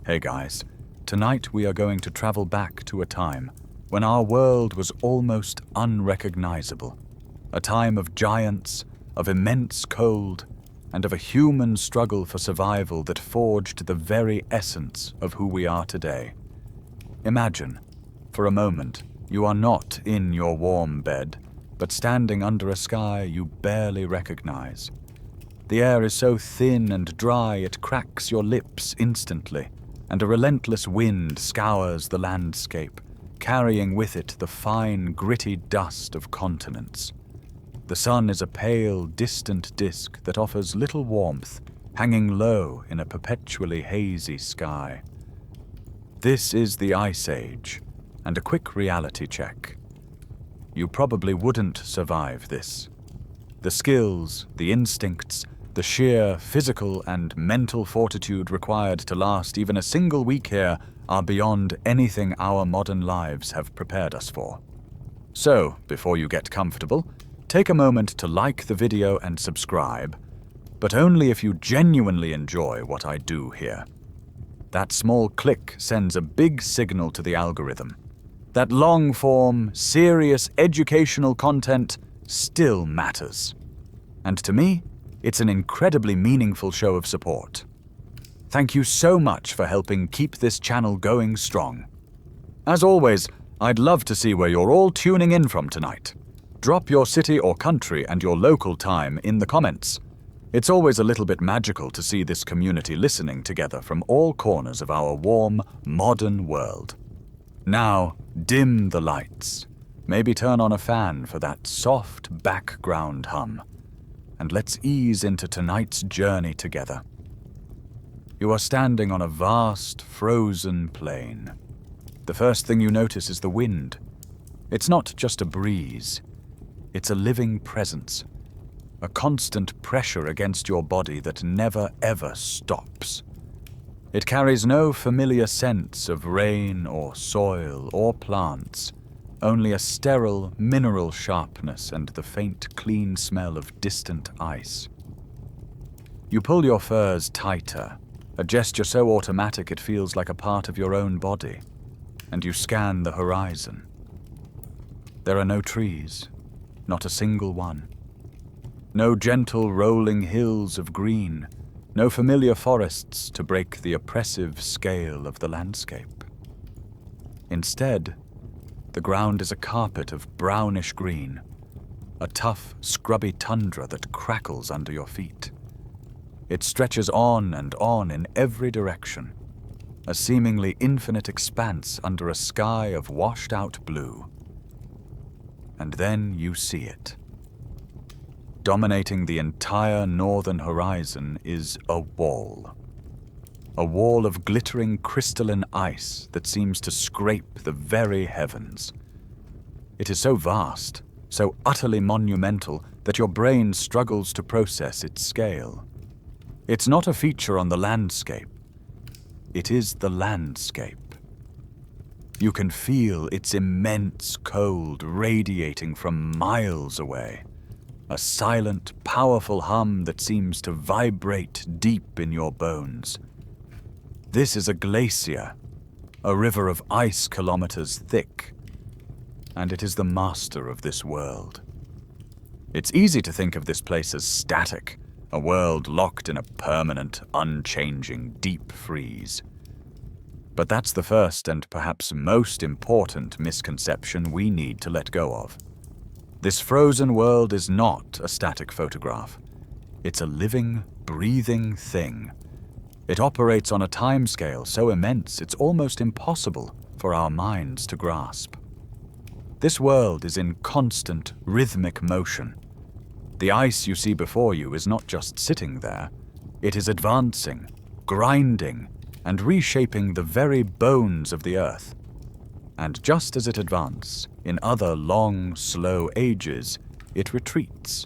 Hey guys, tonight we are going to travel back to a time when our world was almost unrecognizable. A time of giants, of immense cold, and of a human struggle for survival that forged the very essence of who we are today. Imagine, for a moment, you are not in your warm bed, but standing under a sky you barely recognize. The air is so thin and dry it cracks your lips instantly, and a relentless wind scours the landscape, carrying with it the fine, gritty dust of continents. The sun is a pale, distant disk that offers little warmth, hanging low in a perpetually hazy sky. This is the Ice Age, and a quick reality check. You probably wouldn't survive this. The skills, the instincts, the sheer physical and mental fortitude required to last even a single week here are beyond anything our modern lives have prepared us for. So, before you get comfortable, take a moment to like the video and subscribe, but only if you genuinely enjoy what I do here. That small click sends a big signal to the algorithm. That long-form, serious educational content still matters. And to me, it's an incredibly meaningful show of support. Thank you so much for helping keep this channel going strong. As always, I'd love to see where you're all tuning in from tonight. Drop your city or country and your local time in the comments. It's always a little bit magical to see this community listening together from all corners of our warm, modern world. Now, dim the lights. Maybe turn on a fan for that soft background hum. And let's ease into tonight's journey together. You are standing on a vast, frozen plain. The first thing you notice is the wind. It's not just a breeze. It's a living presence. A constant pressure against your body that never ever stops. It carries no familiar sense of rain or soil or plants, only a sterile mineral sharpness and the faint, clean smell of distant ice. You pull your furs tighter, a gesture so automatic it feels like a part of your own body, and you scan the horizon. There are no trees, not a single one. No gentle rolling hills of green, no familiar forests to break the oppressive scale of the landscape. Instead, the ground is a carpet of brownish green, a tough, scrubby tundra that crackles under your feet. It stretches on and on in every direction, a seemingly infinite expanse under a sky of washed-out blue. And then you see it. Dominating the entire northern horizon is a wall. A wall of glittering crystalline ice that seems to scrape the very heavens. It is so vast, so utterly monumental, that your brain struggles to process its scale. It's not a feature on the landscape. It is the landscape. You can feel its immense cold radiating from miles away. A silent, powerful hum that seems to vibrate deep in your bones. This is a glacier, a river of ice kilometers thick, and it is the master of this world. It's easy to think of this place as static, a world locked in a permanent, unchanging, deep freeze. But that's the first and perhaps most important misconception we need to let go of. This frozen world is not a static photograph. It's a living, breathing thing. It operates on a timescale so immense it's almost impossible for our minds to grasp. This world is in constant, rhythmic motion. The ice you see before you is not just sitting there. It is advancing, grinding, and reshaping the very bones of the earth. And just as it advances, in other long, slow ages, it retreats.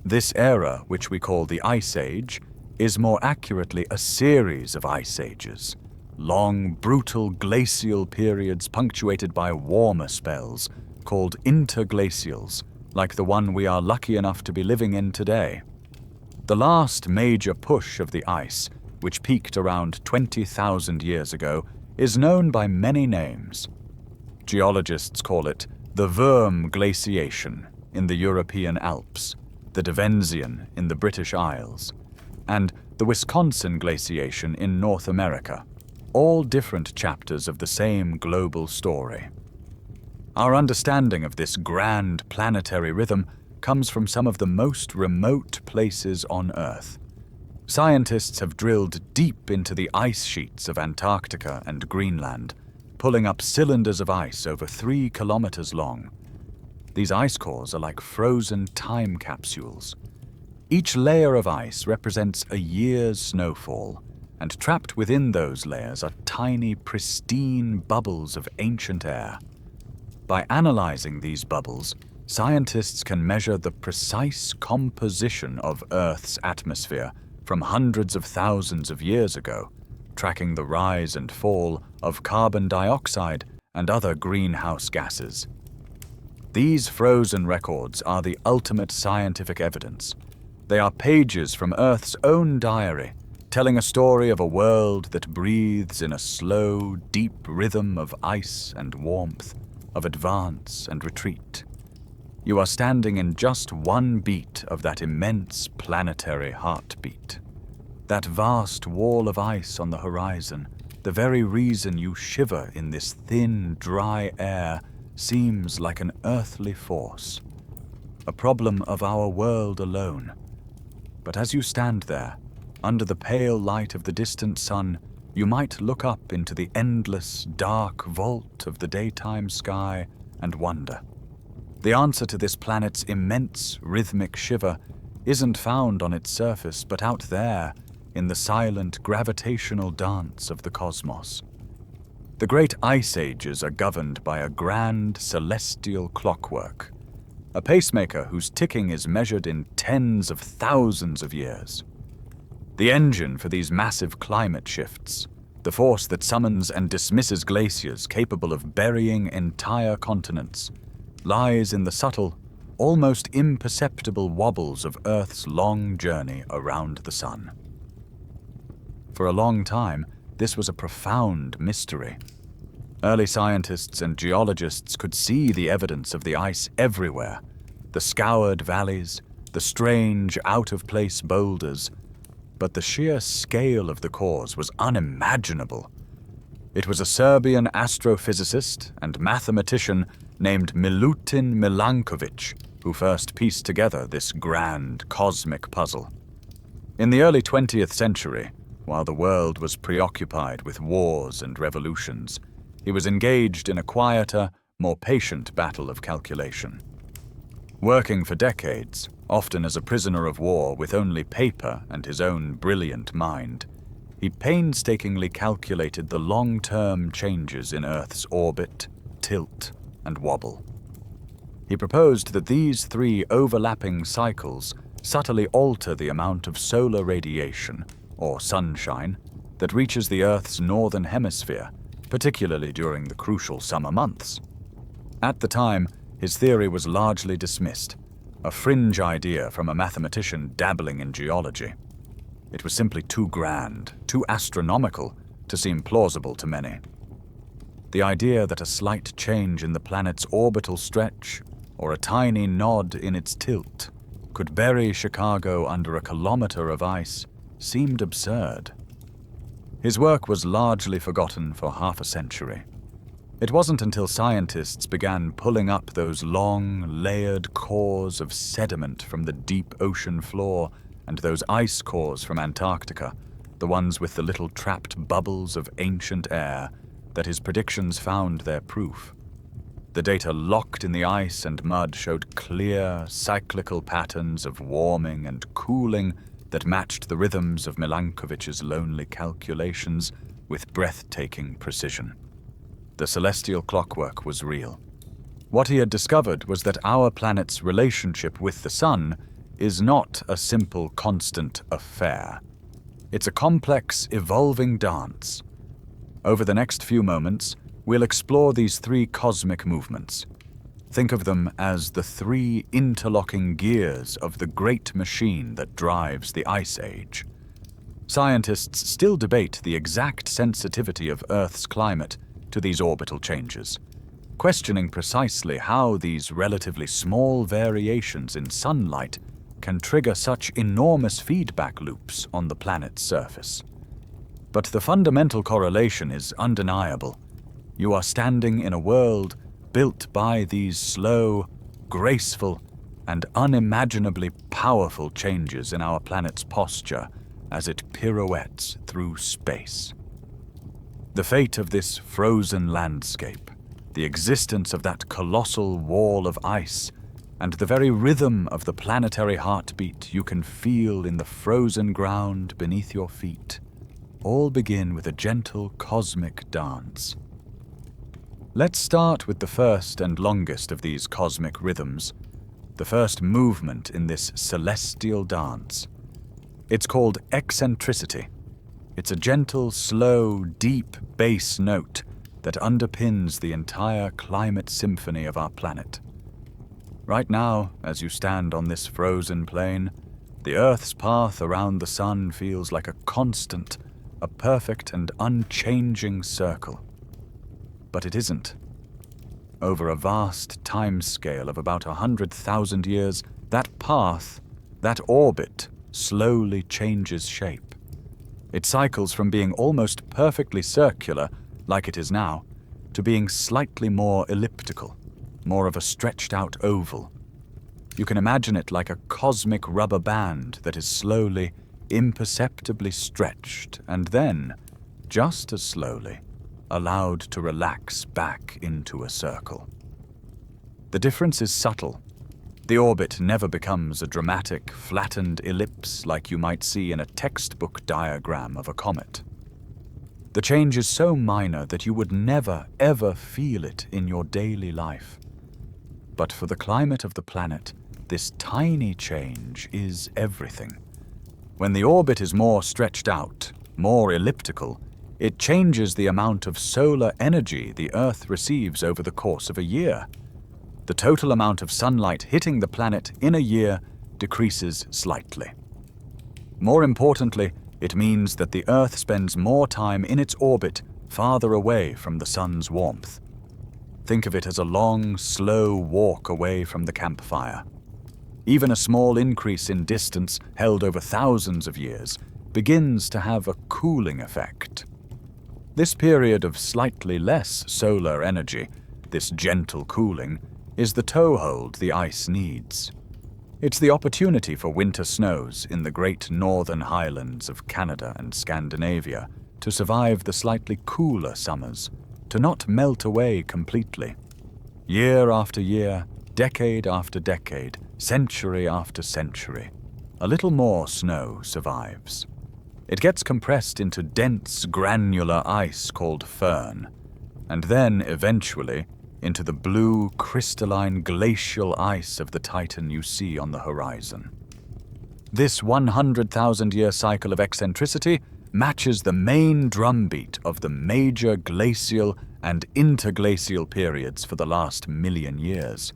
This era, which we call the Ice Age, is more accurately a series of ice ages. Long, brutal glacial periods punctuated by warmer spells, called interglacials, like the one we are lucky enough to be living in today. The last major push of the ice, which peaked around 20,000 years ago, is known by many names. Geologists call it the Würm glaciation in the European Alps, the Davensian in the British Isles, and the Wisconsin glaciation in North America, all different chapters of the same global story. Our understanding of this grand planetary rhythm comes from some of the most remote places on Earth. Scientists have drilled deep into the ice sheets of Antarctica and Greenland, pulling up cylinders of ice over 3 kilometers long. These ice cores are like frozen time capsules. Each layer of ice represents a year's snowfall, and trapped within those layers are tiny, pristine bubbles of ancient air. By analyzing these bubbles, scientists can measure the precise composition of Earth's atmosphere from hundreds of thousands of years ago, tracking the rise and fall of carbon dioxide and other greenhouse gases. These frozen records are the ultimate scientific evidence. They are pages from Earth's own diary, telling a story of a world that breathes in a slow, deep rhythm of ice and warmth, of advance and retreat. You are standing in just one beat of that immense planetary heartbeat. That vast wall of ice on the horizon, the very reason you shiver in this thin, dry air, seems like an earthly force, a problem of our world alone. But as you stand there, under the pale light of the distant sun, you might look up into the endless, dark vault of the daytime sky and wonder. The answer to this planet's immense rhythmic shiver isn't found on its surface, but out there in the silent gravitational dance of the cosmos. The great ice ages are governed by a grand celestial clockwork, a pacemaker whose ticking is measured in tens of thousands of years. The engine for these massive climate shifts, the force that summons and dismisses glaciers capable of burying entire continents, lies in the subtle, almost imperceptible wobbles of Earth's long journey around the sun. For a long time, this was a profound mystery. Early scientists and geologists could see the evidence of the ice everywhere, the scoured valleys, the strange, out-of-place boulders, but the sheer scale of the cause was unimaginable. It was a Serbian astrophysicist and mathematician named Milutin Milankovic who first pieced together this grand cosmic puzzle. In the early 20th century, while the world was preoccupied with wars and revolutions, he was engaged in a quieter, more patient battle of calculation. Working for decades, often as a prisoner of war with only paper and his own brilliant mind, he painstakingly calculated the long-term changes in Earth's orbit, tilt, and wobble. He proposed that these 3 overlapping cycles subtly alter the amount of solar radiation, or sunshine, that reaches the Earth's northern hemisphere, particularly during the crucial summer months. At the time, his theory was largely dismissed, a fringe idea from a mathematician dabbling in geology. It was simply too grand, too astronomical, to seem plausible to many. The idea that a slight change in the planet's orbital stretch, or a tiny nod in its tilt, could bury Chicago under a kilometer of ice seemed absurd. His work was largely forgotten for half a century. It wasn't until scientists began pulling up those long, layered cores of sediment from the deep ocean floor and those ice cores from Antarctica, the ones with the little trapped bubbles of ancient air, that his predictions found their proof. The data locked in the ice and mud showed clear, cyclical patterns of warming and cooling that matched the rhythms of Milankovic's lonely calculations with breathtaking precision. The celestial clockwork was real. What he had discovered was that our planet's relationship with the sun is not a simple, constant affair. It's a complex, evolving dance. Over the next few moments, we'll explore these 3 cosmic movements. Think of them as the 3 interlocking gears of the great machine that drives the Ice Age. Scientists still debate the exact sensitivity of Earth's climate to these orbital changes, questioning precisely how these relatively small variations in sunlight can trigger such enormous feedback loops on the planet's surface. But the fundamental correlation is undeniable. You are standing in a world built by these slow, graceful, and unimaginably powerful changes in our planet's posture as it pirouettes through space. The fate of this frozen landscape, the existence of that colossal wall of ice, and the very rhythm of the planetary heartbeat you can feel in the frozen ground beneath your feet, all begin with a gentle cosmic dance. Let's start with the first and longest of these cosmic rhythms, the first movement in this celestial dance. It's called eccentricity. It's a gentle, slow, deep bass note that underpins the entire climate symphony of our planet. Right now, as you stand on this frozen plain, the Earth's path around the sun feels like a constant, a perfect and unchanging circle. But it isn't. Over a vast time scale of about 100,000 years, that path, that orbit, slowly changes shape. It cycles from being almost perfectly circular, like it is now, to being slightly more elliptical, more of a stretched-out oval. You can imagine it like a cosmic rubber band that is slowly, imperceptibly stretched, and then, just as slowly, allowed to relax back into a circle. The difference is subtle. The orbit never becomes a dramatic, flattened ellipse like you might see in a textbook diagram of a comet. The change is so minor that you would never, ever feel it in your daily life. But for the climate of the planet, this tiny change is everything. When the orbit is more stretched out, more elliptical, it changes the amount of solar energy the Earth receives over the course of a year. The total amount of sunlight hitting the planet in a year decreases slightly. More importantly, it means that the Earth spends more time in its orbit farther away from the sun's warmth. Think of it as a long, slow walk away from the campfire. Even a small increase in distance held over thousands of years begins to have a cooling effect. This period of slightly less solar energy, this gentle cooling, is the toehold the ice needs. It's the opportunity for winter snows in the great northern highlands of Canada and Scandinavia to survive the slightly cooler summers, to not melt away completely. Year after year, decade after decade, century after century, a little more snow survives. It gets compressed into dense, granular ice called firn, and then, eventually, into the blue, crystalline glacial ice of the Titan you see on the horizon. This 100,000-year cycle of eccentricity matches the main drumbeat of the major glacial and interglacial periods for the last million years.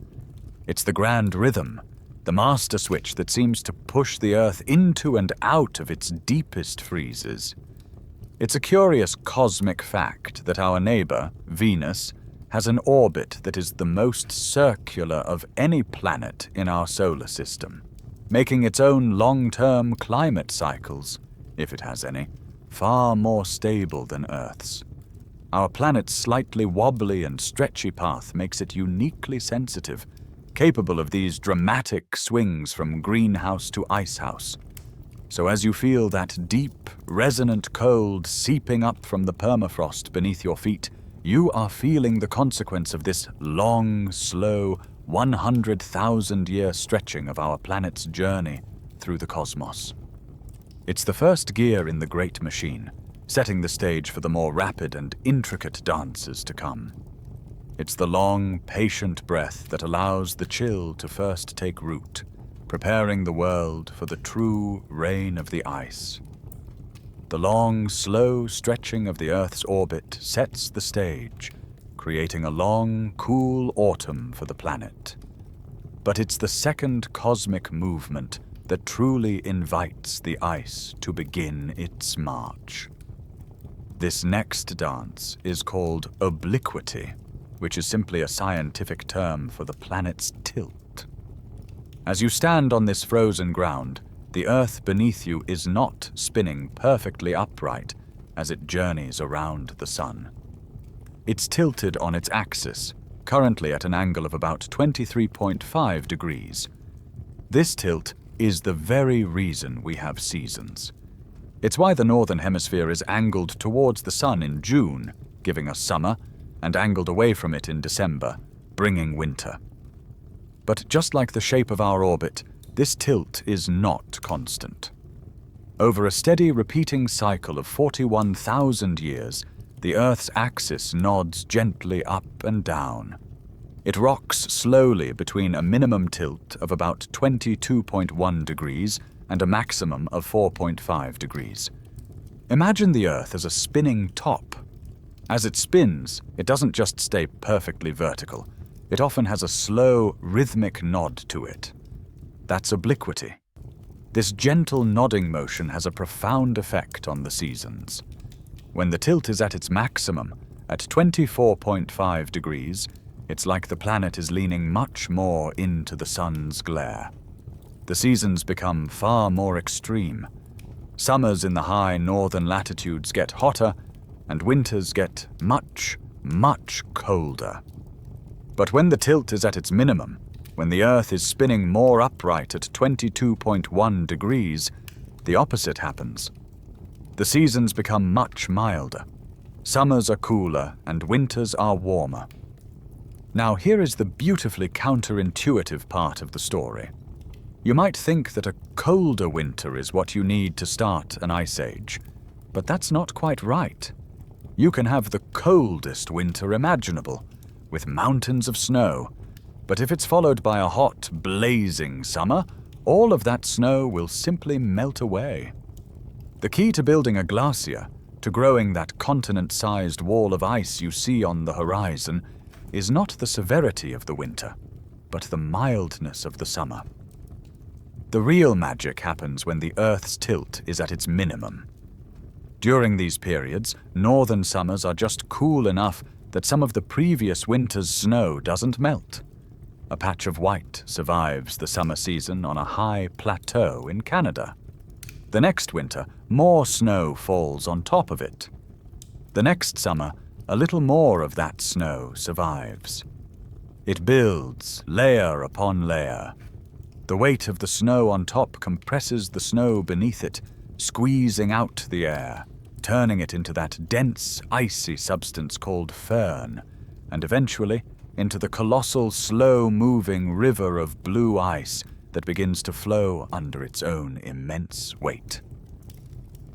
It's the grand rhythm, the master switch that seems to push the Earth into and out of its deepest freezes. It's a curious cosmic fact that our neighbor, Venus, has an orbit that is the most circular of any planet in our solar system, making its own long-term climate cycles, if it has any, far more stable than Earth's. Our planet's slightly wobbly and stretchy path makes it uniquely sensitive, capable of these dramatic swings from greenhouse to icehouse. So as you feel that deep, resonant cold seeping up from the permafrost beneath your feet, you are feeling the consequence of this long, slow, 100,000-year stretching of our planet's journey through the cosmos. It's the first gear in the great machine, setting the stage for the more rapid and intricate dances to come. It's the long, patient breath that allows the chill to first take root, preparing the world for the true reign of the ice. The long, slow stretching of the Earth's orbit sets the stage, creating a long, cool autumn for the planet. But it's the second cosmic movement that truly invites the ice to begin its march. This next dance is called obliquity, which is simply a scientific term for the planet's tilt. As you stand on this frozen ground, the Earth beneath you is not spinning perfectly upright as it journeys around the Sun. It's tilted on its axis, currently at an angle of about 23.5 degrees. This tilt is the very reason we have seasons. It's why the northern hemisphere is angled towards the Sun in June, giving us summer, and angled away from it in December, bringing winter. But just like the shape of our orbit, this tilt is not constant. Over a steady repeating cycle of 41,000 years, the Earth's axis nods gently up and down. It rocks slowly between a minimum tilt of about 22.1 degrees and a maximum of 4.5 degrees. Imagine the Earth as a spinning top. As it spins, it doesn't just stay perfectly vertical. It often has a slow, rhythmic nod to it. That's obliquity. This gentle nodding motion has a profound effect on the seasons. When the tilt is at its maximum, at 24.5 degrees, it's like the planet is leaning much more into the sun's glare. The seasons become far more extreme. Summers in the high northern latitudes get hotter, and winters get much, much colder. But when the tilt is at its minimum, when the Earth is spinning more upright at 22.1 degrees, the opposite happens. The seasons become much milder. Summers are cooler and winters are warmer. Now here is the beautifully counterintuitive part of the story. You might think that a colder winter is what you need to start an ice age, but that's not quite right. You can have the coldest winter imaginable, with mountains of snow, but if it's followed by a hot, blazing summer, all of that snow will simply melt away. The key to building a glacier, to growing that continent-sized wall of ice you see on the horizon, is not the severity of the winter, but the mildness of the summer. The real magic happens when the Earth's tilt is at its minimum. During these periods, northern summers are just cool enough that some of the previous winter's snow doesn't melt. A patch of white survives the summer season on a high plateau in Canada. The next winter, more snow falls on top of it. The next summer, a little more of that snow survives. It builds, layer upon layer. The weight of the snow on top compresses the snow beneath it, squeezing out the air, turning it into that dense, icy substance called firn, and eventually into the colossal, slow-moving river of blue ice that begins to flow under its own immense weight.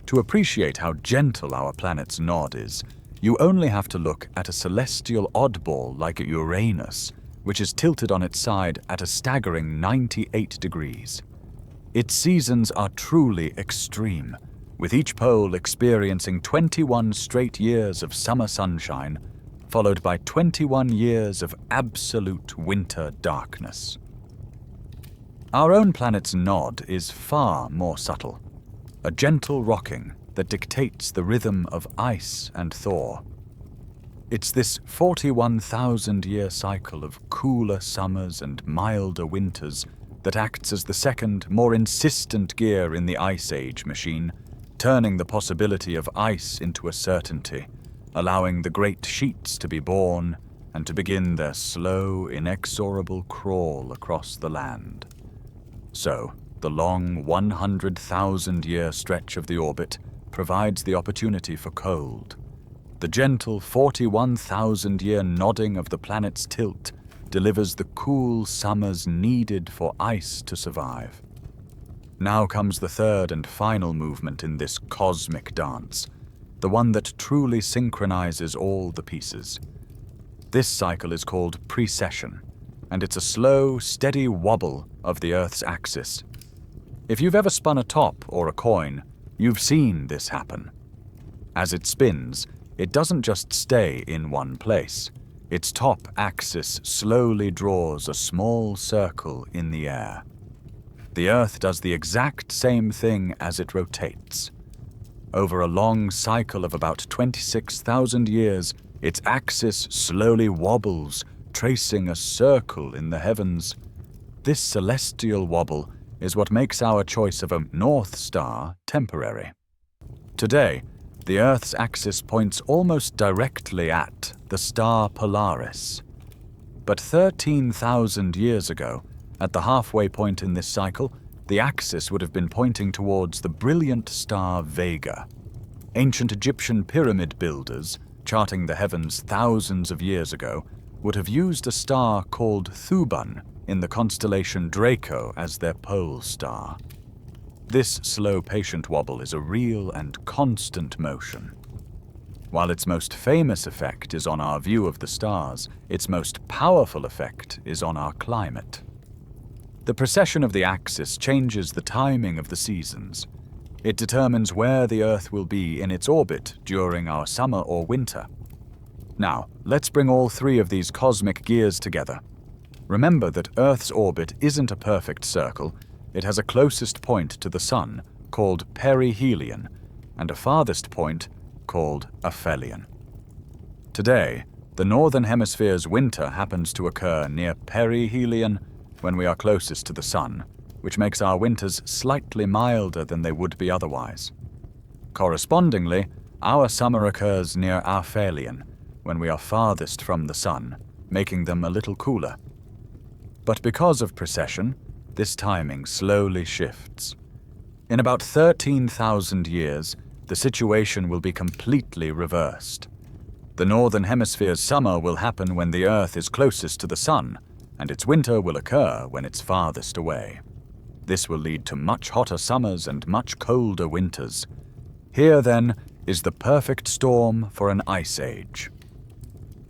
To appreciate how gentle our planet's nod is, you only have to look at a celestial oddball like Uranus, which is tilted on its side at a staggering 98 degrees. Its seasons are truly extreme, with each pole experiencing 21 straight years of summer sunshine, followed by 21 years of absolute winter darkness. Our own planet's nod is far more subtle, a gentle rocking that dictates the rhythm of ice and thaw. It's this 41,000-year cycle of cooler summers and milder winters that acts as the second, more insistent gear in the Ice Age machine, turning the possibility of ice into a certainty, allowing the great sheets to be born and to begin their slow, inexorable crawl across the land. So, the long 100,000-year stretch of the orbit provides the opportunity for cold. The gentle 41,000-year nodding of the planet's tilt delivers the cool summers needed for ice to survive. Now comes the third and final movement in this cosmic dance, the one that truly synchronizes all the pieces. This cycle is called precession, and it's a slow, steady wobble of the Earth's axis. If you've ever spun a top or a coin, you've seen this happen. As it spins, it doesn't just stay in one place. Its top axis slowly draws a small circle in the air. The Earth does the exact same thing as it rotates. Over a long cycle of about 26,000 years, its axis slowly wobbles, tracing a circle in the heavens. This celestial wobble is what makes our choice of a North Star temporary. Today, the Earth's axis points almost directly at the star Polaris. But 13,000 years ago, at the halfway point in this cycle, the axis would have been pointing towards the brilliant star Vega. Ancient Egyptian pyramid builders, charting the heavens thousands of years ago, would have used a star called Thuban in the constellation Draco as their pole star. This slow, patient wobble is a real and constant motion. While its most famous effect is on our view of the stars, its most powerful effect is on our climate. The precession of the axis changes the timing of the seasons. It determines where the Earth will be in its orbit during our summer or winter. Now, let's bring all three of these cosmic gears together. Remember that Earth's orbit isn't a perfect circle. It has a closest point to the Sun, called perihelion, and a farthest point, called aphelion. Today, the Northern Hemisphere's winter happens to occur near perihelion when we are closest to the Sun, which makes our winters slightly milder than they would be otherwise. Correspondingly, our summer occurs near aphelion when we are farthest from the Sun, making them a little cooler. But because of precession, this timing slowly shifts. In about 13,000 years, the situation will be completely reversed. The Northern Hemisphere's summer will happen when the Earth is closest to the Sun, and its winter will occur when it's farthest away. This will lead to much hotter summers and much colder winters. Here, then, is the perfect storm for an ice age.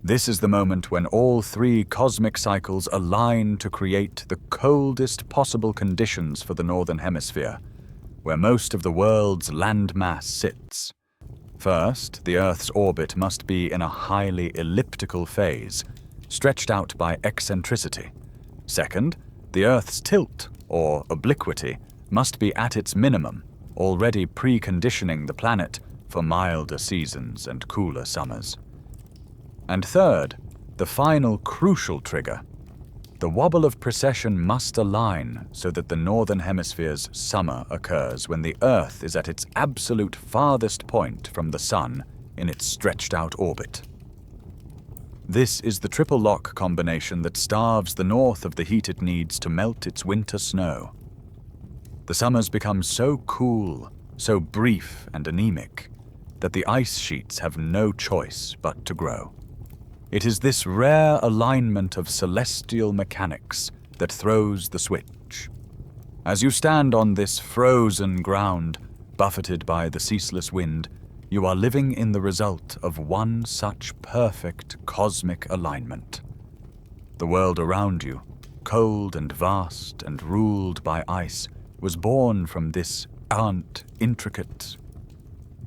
This is the moment when all three cosmic cycles align to create the coldest possible conditions for the Northern Hemisphere, where most of the world's landmass sits. First, the Earth's orbit must be in a highly elliptical phase, stretched out by eccentricity. Second, the Earth's tilt, or obliquity, must be at its minimum, already preconditioning the planet for milder seasons and cooler summers. And third, the final crucial trigger. The wobble of precession must align so that the Northern Hemisphere's summer occurs when the Earth is at its absolute farthest point from the Sun in its stretched-out orbit. This is the triple lock combination that starves the North of the heat it needs to melt its winter snow. The summers become so cool, so brief and anemic, that the ice sheets have no choice but to grow. It is this rare alignment of celestial mechanics that throws the switch. As you stand on this frozen ground, buffeted by the ceaseless wind, you are living in the result of one such perfect cosmic alignment. The world around you, cold and vast and ruled by ice, was born from this intricate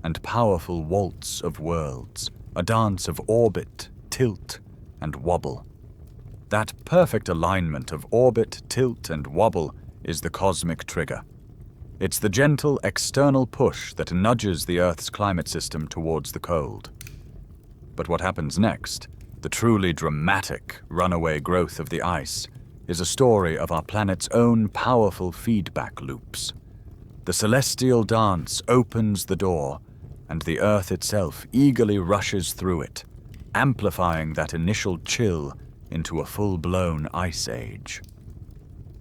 and powerful waltz of worlds, a dance of orbit, tilt, and wobble. That perfect alignment of orbit, tilt, and wobble is the cosmic trigger. It's the gentle external push that nudges the Earth's climate system towards the cold. But what happens next, the truly dramatic runaway growth of the ice, is a story of our planet's own powerful feedback loops. The celestial dance opens the door, and the Earth itself eagerly rushes through it, amplifying that initial chill into a full-blown ice age.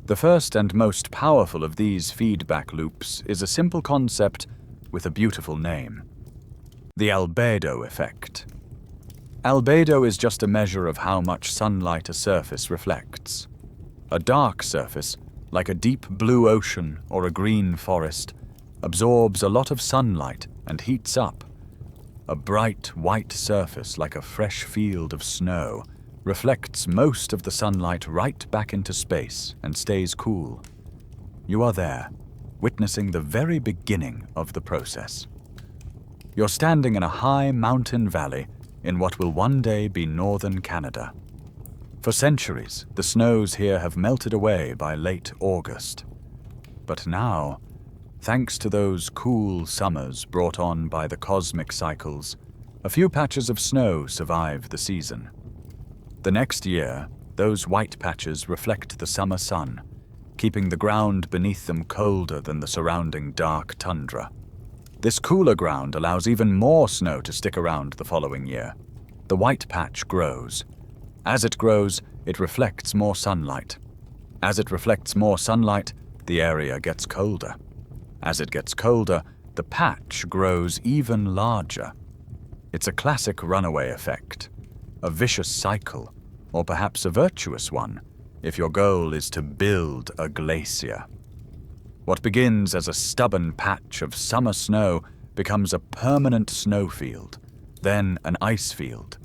The first and most powerful of these feedback loops is a simple concept with a beautiful name: the albedo effect. Albedo is just a measure of how much sunlight a surface reflects. A dark surface, like a deep blue ocean or a green forest, absorbs a lot of sunlight and heats up. A bright white surface, like a fresh field of snow, reflects most of the sunlight right back into space and stays cool. You are there, witnessing the very beginning of the process. You're standing in a high mountain valley in what will one day be northern Canada. For centuries, the snows here have melted away by late August. But now, thanks to those cool summers brought on by the cosmic cycles, a few patches of snow survive the season. The next year, those white patches reflect the summer sun, keeping the ground beneath them colder than the surrounding dark tundra. This cooler ground allows even more snow to stick around the following year. The white patch grows. As it grows, it reflects more sunlight. As it reflects more sunlight, the area gets colder. As it gets colder, the patch grows even larger. It's a classic runaway effect, a vicious cycle, or perhaps a virtuous one, if your goal is to build a glacier. What begins as a stubborn patch of summer snow becomes a permanent snowfield, then an ice field,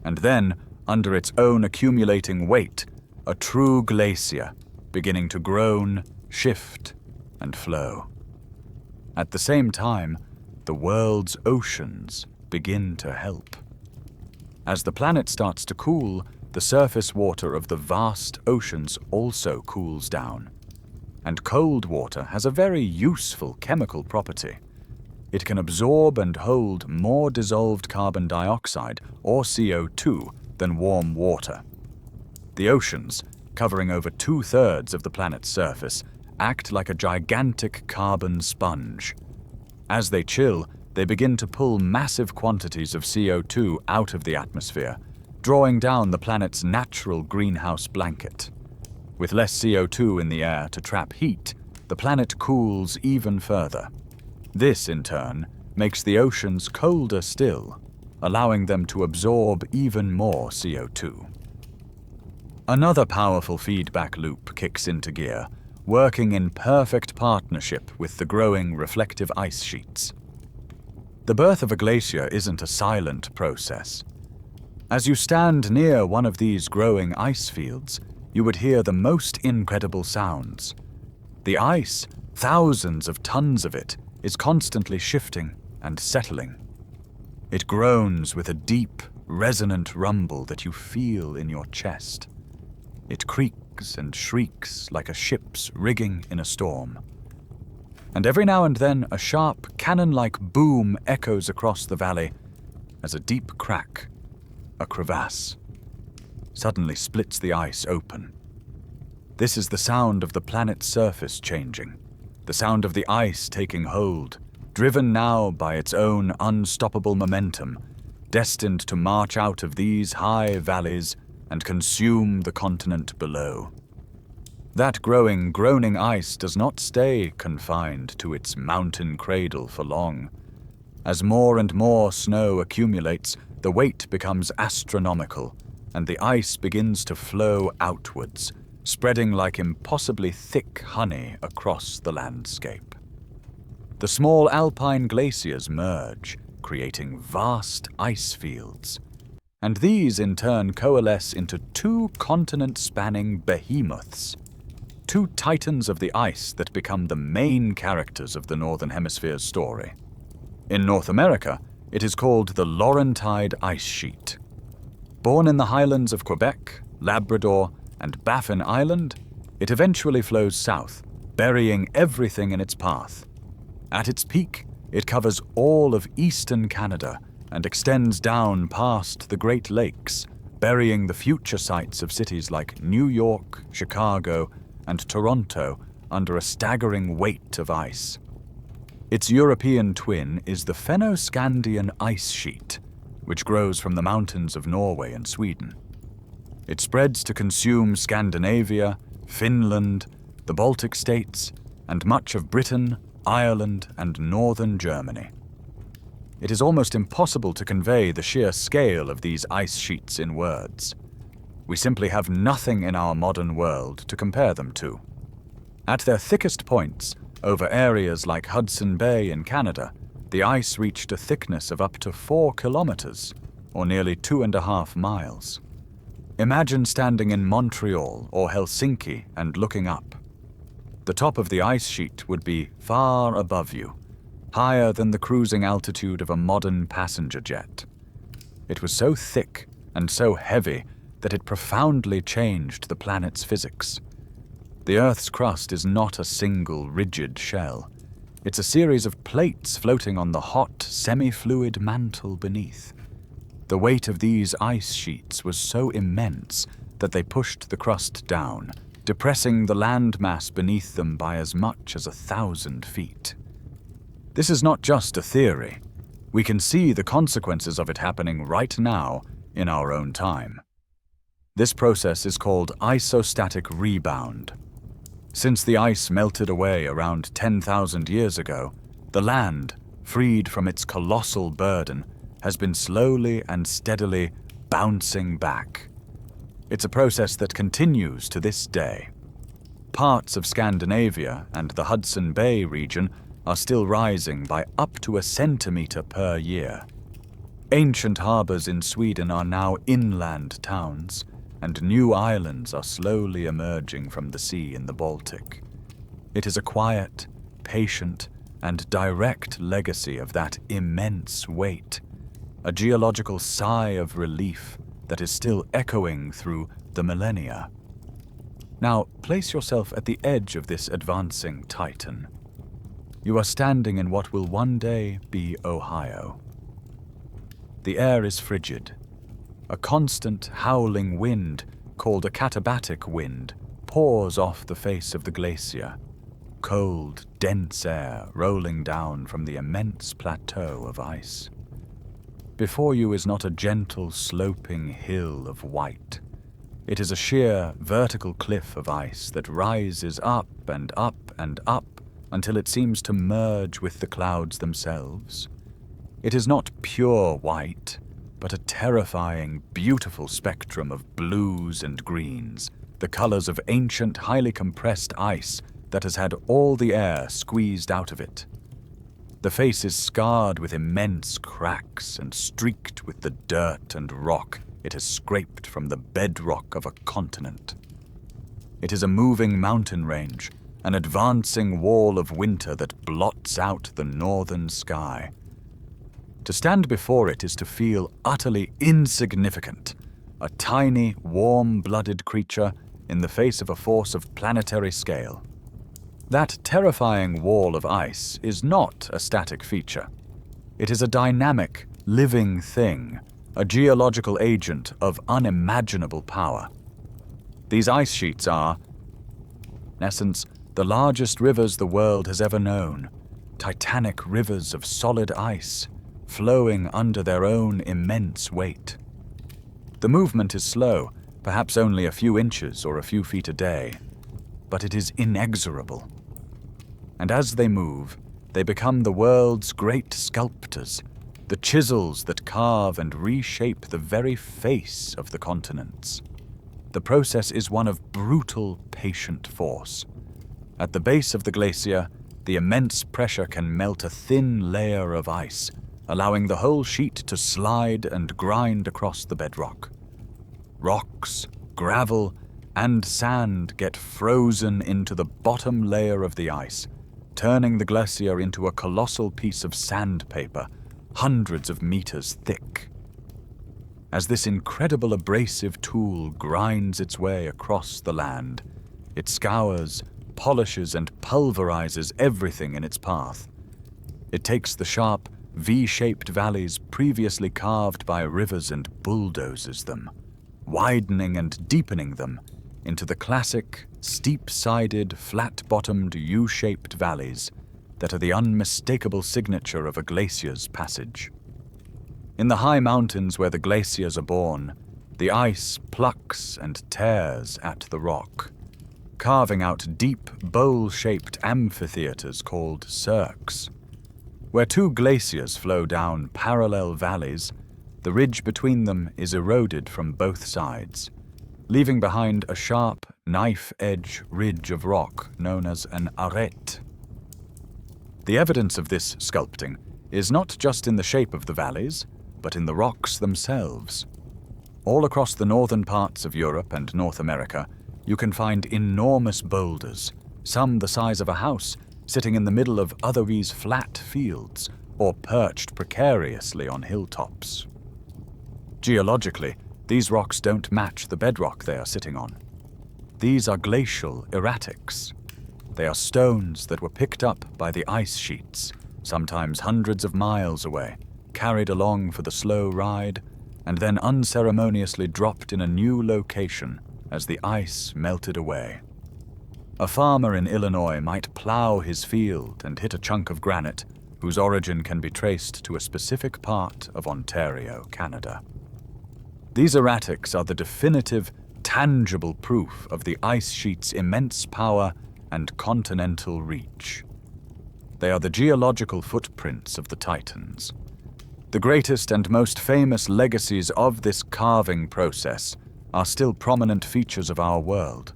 and then, under its own accumulating weight, a true glacier, beginning to groan, shift, and flow. At the same time, the world's oceans begin to help. As the planet starts to cool, the surface water of the vast oceans also cools down. And cold water has a very useful chemical property. It can absorb and hold more dissolved carbon dioxide, or CO2, than warm water. The oceans, covering over 2/3 of the planet's surface, act like a gigantic carbon sponge. As they chill, they begin to pull massive quantities of CO2 out of the atmosphere, drawing down the planet's natural greenhouse blanket. With less CO2 in the air to trap heat, the planet cools even further. This, in turn, makes the oceans colder still, allowing them to absorb even more CO2. Another powerful feedback loop kicks into gear, working in perfect partnership with the growing reflective ice sheets. The birth of a glacier isn't a silent process. As you stand near one of these growing ice fields, you would hear the most incredible sounds. The ice, thousands of tons of it, is constantly shifting and settling. It groans with a deep, resonant rumble that you feel in your chest. It creaks and shrieks like a ship's rigging in a storm. And every now and then a sharp, cannon-like boom echoes across the valley as a deep crack, a crevasse, suddenly splits the ice open. This is the sound of the planet's surface changing, the sound of the ice taking hold, driven now by its own unstoppable momentum, destined to march out of these high valleys and consume the continent below. That growing, groaning ice does not stay confined to its mountain cradle for long. As more and more snow accumulates, the weight becomes astronomical, and the ice begins to flow outwards, spreading like impossibly thick honey across the landscape. The small alpine glaciers merge, creating vast ice fields, and these in turn coalesce into two continent-spanning behemoths, two titans of the ice that become the main characters of the Northern Hemisphere's story. In North America, it is called the Laurentide Ice Sheet. Born in the highlands of Quebec, Labrador, and Baffin Island, it eventually flows south, burying everything in its path. At its peak, it covers all of eastern Canada and extends down past the Great Lakes, burying the future sites of cities like New York, Chicago, and Toronto under a staggering weight of ice. Its European twin is the Fennoscandian Ice Sheet, which grows from the mountains of Norway and Sweden. It spreads to consume Scandinavia, Finland, the Baltic states, and much of Britain, Ireland, and northern Germany. It is almost impossible to convey the sheer scale of these ice sheets in words. We simply have nothing in our modern world to compare them to. At their thickest points, over areas like Hudson Bay in Canada, the ice reached a thickness of up to 4 kilometers, or nearly 2.5 miles. Imagine standing in Montreal or Helsinki and looking up. The top of the ice sheet would be far above you, higher than the cruising altitude of a modern passenger jet. It was so thick and so heavy that it profoundly changed the planet's physics. The Earth's crust is not a single rigid shell. It's a series of plates floating on the hot, semi-fluid mantle beneath. The weight of these ice sheets was so immense that they pushed the crust down, depressing the landmass beneath them by as much as 1,000 feet. This is not just a theory. We can see the consequences of it happening right now in our own time. This process is called isostatic rebound. Since the ice melted away around 10,000 years ago, the land, freed from its colossal burden, has been slowly and steadily bouncing back. It's a process that continues to this day. Parts of Scandinavia and the Hudson Bay region are still rising by up to 1 centimeter per year. Ancient harbors in Sweden are now inland towns, and new islands are slowly emerging from the sea in the Baltic. It is a quiet, patient, and direct legacy of that immense weight, a geological sigh of relief that is still echoing through the millennia. Now, place yourself at the edge of this advancing titan. You are standing in what will one day be Ohio. The air is frigid. A constant howling wind, called a katabatic wind, pours off the face of the glacier. Cold, dense air rolling down from the immense plateau of ice. Before you is not a gentle, sloping hill of white. It is a sheer, vertical cliff of ice that rises up and up and up until it seems to merge with the clouds themselves. It is not pure white, but a terrifying, beautiful spectrum of blues and greens, the colors of ancient, highly compressed ice that has had all the air squeezed out of it. The face is scarred with immense cracks and streaked with the dirt and rock it has scraped from the bedrock of a continent. It is a moving mountain range, an advancing wall of winter that blots out the northern sky. To stand before it is to feel utterly insignificant, a tiny, warm-blooded creature in the face of a force of planetary scale. That terrifying wall of ice is not a static feature. It is a dynamic, living thing, a geological agent of unimaginable power. These ice sheets are, in essence, the largest rivers the world has ever known, titanic rivers of solid ice, flowing under their own immense weight. The movement is slow, perhaps only a few inches or a few feet a day, but it is inexorable. And as they move, they become the world's great sculptors, the chisels that carve and reshape the very face of the continents. The process is one of brutal, patient force. At the base of the glacier, the immense pressure can melt a thin layer of ice, allowing the whole sheet to slide and grind across the bedrock. Rocks, gravel, and sand get frozen into the bottom layer of the ice, turning the glacier into a colossal piece of sandpaper, hundreds of meters thick. As this incredible abrasive tool grinds its way across the land, it scours, polishes, and pulverizes everything in its path. It takes the sharp, V-shaped valleys previously carved by rivers and bulldozes them, widening and deepening them into the classic, steep-sided, flat-bottomed U-shaped valleys that are the unmistakable signature of a glacier's passage. In the high mountains where the glaciers are born, the ice plucks and tears at the rock, carving out deep, bowl-shaped amphitheaters called cirques. Where two glaciers flow down parallel valleys, the ridge between them is eroded from both sides, leaving behind a sharp, knife-edge ridge of rock known as an arête. The evidence of this sculpting is not just in the shape of the valleys, but in the rocks themselves. All across the northern parts of Europe and North America, you can find enormous boulders, some the size of a house, sitting in the middle of otherwise flat fields or perched precariously on hilltops. Geologically, these rocks don't match the bedrock they are sitting on. These are glacial erratics. They are stones that were picked up by the ice sheets, sometimes hundreds of miles away, carried along for the slow ride, and then unceremoniously dropped in a new location as the ice melted away. A farmer in Illinois might plow his field and hit a chunk of granite whose origin can be traced to a specific part of Ontario, Canada. These erratics are the definitive, tangible proof of the ice sheet's immense power and continental reach. They are the geological footprints of the Titans. The greatest and most famous legacies of this carving process are still prominent features of our world.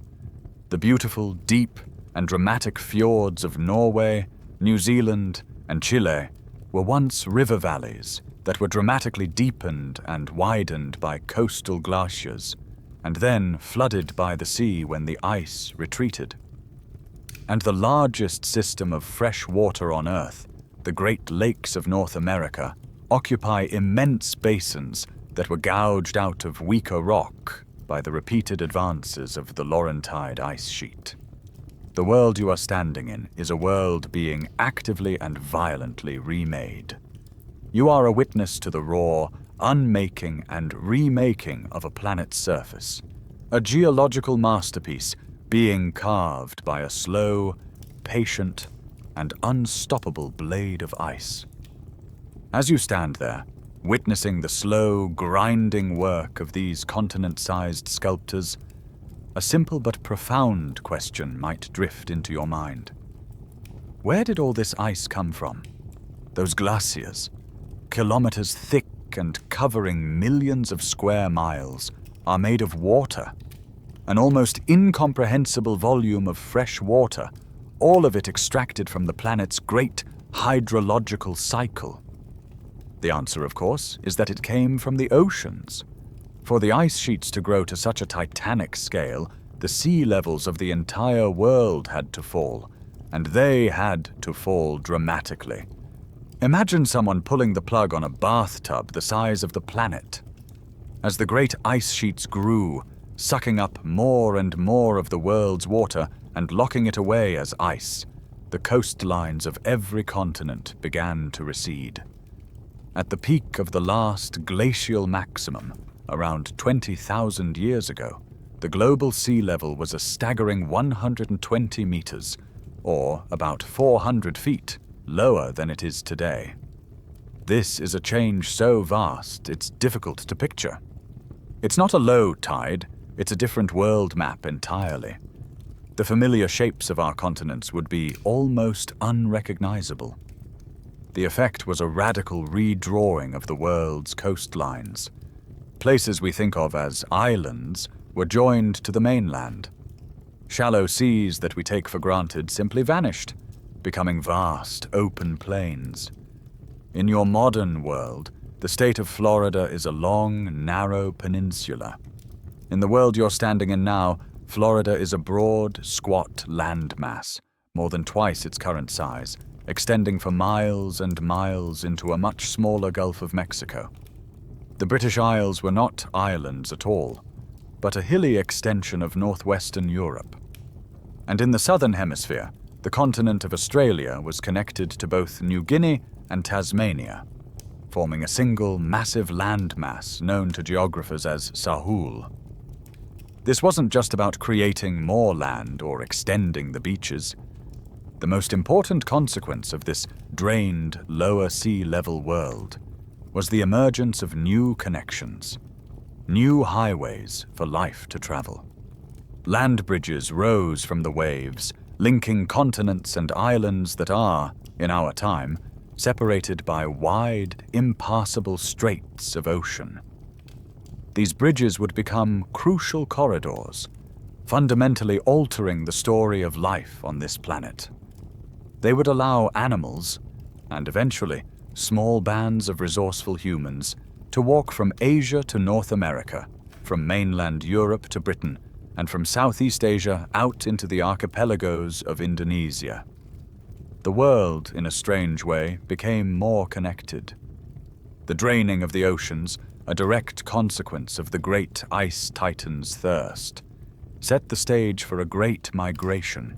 The beautiful, deep, and dramatic fjords of Norway, New Zealand, and Chile were once river valleys that were dramatically deepened and widened by coastal glaciers, and then flooded by the sea when the ice retreated. And the largest system of fresh water on Earth, the Great Lakes of North America, occupy immense basins that were gouged out of weaker rock by the repeated advances of the Laurentide ice sheet. The world you are standing in is a world being actively and violently remade. You are a witness to the raw, unmaking and remaking of a planet's surface, a geological masterpiece being carved by a slow, patient, and unstoppable blade of ice. As you stand there, witnessing the slow, grinding work of these continent-sized sculptors, a simple but profound question might drift into your mind. Where did all this ice come from? Those glaciers, kilometers thick and covering millions of square miles, are made of water, an almost incomprehensible volume of fresh water, all of it extracted from the planet's great hydrological cycle. The answer, of course, is that it came from the oceans. For the ice sheets to grow to such a titanic scale, the sea levels of the entire world had to fall, and they had to fall dramatically. Imagine someone pulling the plug on a bathtub the size of the planet. As the great ice sheets grew, sucking up more and more of the world's water and locking it away as ice, the coastlines of every continent began to recede. At the peak of the last glacial maximum, around 20,000 years ago, the global sea level was a staggering 120 meters, or about 400 feet, lower than it is today. This is a change so vast it's difficult to picture. It's not a low tide, it's a different world map entirely. The familiar shapes of our continents would be almost unrecognizable. The effect was a radical redrawing of the world's coastlines. Places we think of as islands were joined to the mainland. Shallow seas that we take for granted simply vanished, becoming vast, open plains. In your modern world, the state of Florida is a long, narrow peninsula. In the world you're standing in now, Florida is a broad, squat landmass, more than twice its current size, extending for miles and miles into a much smaller Gulf of Mexico. The British Isles were not islands at all, but a hilly extension of northwestern Europe. And in the southern hemisphere, the continent of Australia was connected to both New Guinea and Tasmania, forming a single massive landmass known to geographers as Sahul. This wasn't just about creating more land or extending the beaches. The most important consequence of this drained, lower sea level world was the emergence of new connections, new highways for life to travel. Land bridges rose from the waves, linking continents and islands that are, in our time, separated by wide, impassable straits of ocean. These bridges would become crucial corridors, fundamentally altering the story of life on this planet. They would allow animals, and eventually small bands of resourceful humans, to walk from Asia to North America, from mainland Europe to Britain, and from Southeast Asia out into the archipelagos of Indonesia. The world, in a strange way, became more connected. The draining of the oceans, a direct consequence of the great ice titan's thirst, set the stage for a great migration,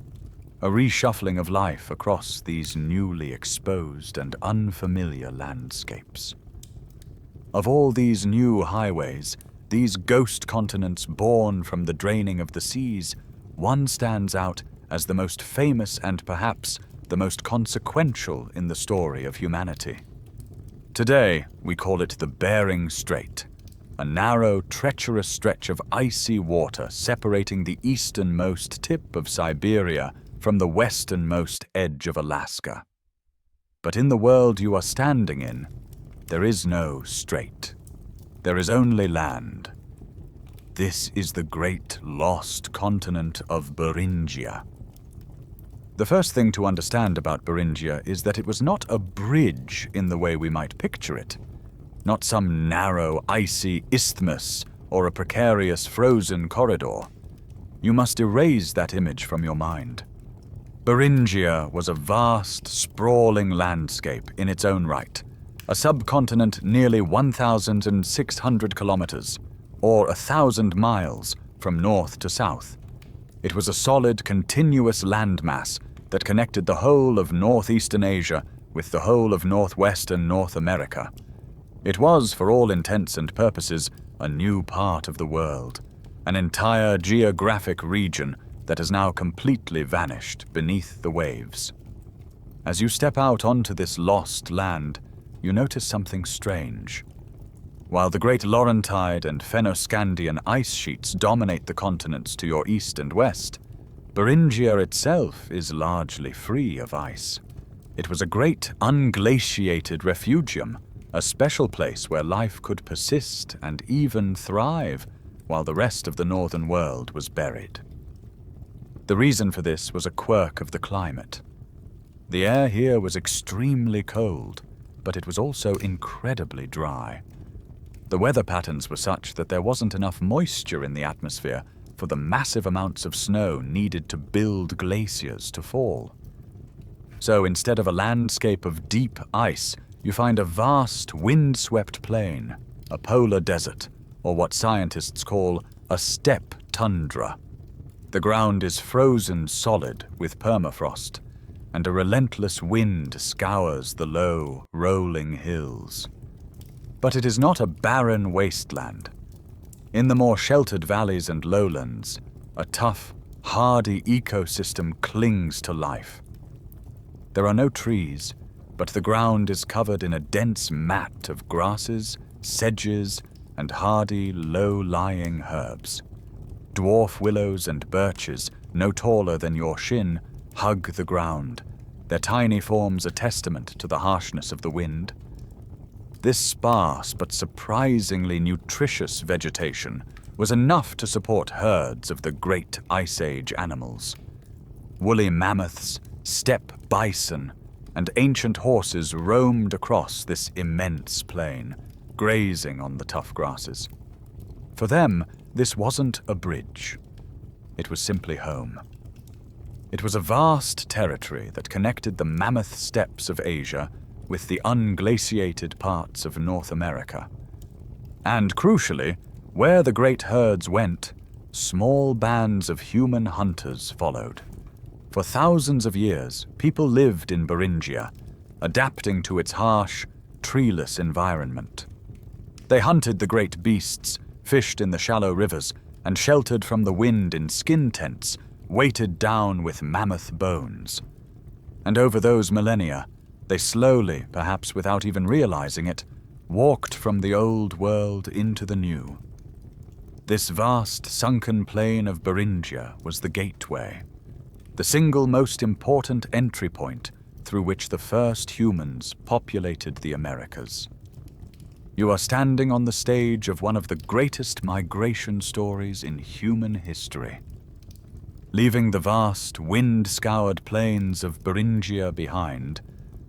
a reshuffling of life across these newly exposed and unfamiliar landscapes. Of all these new highways, these ghost continents born from the draining of the seas, one stands out as the most famous and perhaps the most consequential in the story of humanity. Today, we call it the Bering Strait, a narrow, treacherous stretch of icy water separating the easternmost tip of Siberia from the westernmost edge of Alaska. But in the world you are standing in, there is no strait. There is only land. This is the great lost continent of Beringia. The first thing to understand about Beringia is that it was not a bridge in the way we might picture it, not some narrow, icy isthmus or a precarious frozen corridor. You must erase that image from your mind. Beringia was a vast, sprawling landscape in its own right, a subcontinent nearly 1,600 kilometers, or 1,000 miles, from north to south. It was a solid, continuous landmass that connected the whole of northeastern Asia with the whole of northwestern North America. It was, for all intents and purposes, a new part of the world, an entire geographic region that has now completely vanished beneath the waves. As you step out onto this lost land, you notice something strange. While the great Laurentide and Fennoscandian ice sheets dominate the continents to your east and west, Beringia itself is largely free of ice. It was a great unglaciated refugium, a special place where life could persist and even thrive while the rest of the northern world was buried. The reason for this was a quirk of the climate. The air here was extremely cold, but it was also incredibly dry. The weather patterns were such that there wasn't enough moisture in the atmosphere for the massive amounts of snow needed to build glaciers to fall. So instead of a landscape of deep ice, you find a vast wind-swept plain, a polar desert, or what scientists call a steppe tundra. The ground is frozen solid with permafrost, and a relentless wind scours the low, rolling hills. But it is not a barren wasteland. In the more sheltered valleys and lowlands, a tough, hardy ecosystem clings to life. There are no trees, but the ground is covered in a dense mat of grasses, sedges, and hardy, low-lying herbs. Dwarf willows and birches, no taller than your shin, hug the ground, their tiny forms a testament to the harshness of the wind. This sparse but surprisingly nutritious vegetation was enough to support herds of the great Ice Age animals. Woolly mammoths, steppe bison, and ancient horses roamed across this immense plain, grazing on the tough grasses. For them, this wasn't a bridge. It was simply home. It was a vast territory that connected the mammoth steppes of Asia with the unglaciated parts of North America. And crucially, where the great herds went, small bands of human hunters followed. For thousands of years, people lived in Beringia, adapting to its harsh, treeless environment. They hunted the great beasts, fished in the shallow rivers, and sheltered from the wind in skin tents, weighted down with mammoth bones. And over those millennia, they slowly, perhaps without even realizing it, walked from the old world into the new. This vast, sunken plain of Beringia was the gateway, the single most important entry point through which the first humans populated the Americas. You are standing on the stage of one of the greatest migration stories in human history. Leaving the vast, wind-scoured plains of Beringia behind,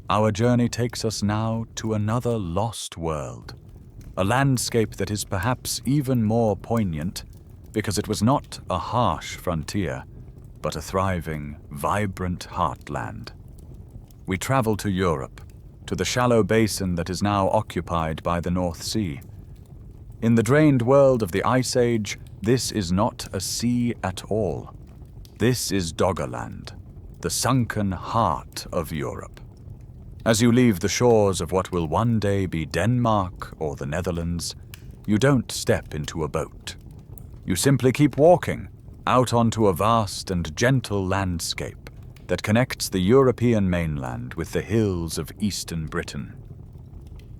our journey takes us now to another lost world, a landscape that is perhaps even more poignant because it was not a harsh frontier, but a thriving, vibrant heartland. We travel to Europe, to the shallow basin that is now occupied by the North Sea. In the drained world of the Ice Age, This is not a sea at all. This is Doggerland, the sunken heart of Europe. As you leave the shores of what will one day be Denmark or the Netherlands, you don't step into a boat. You simply keep walking out onto a vast and gentle landscape that connects the European mainland with the hills of eastern Britain.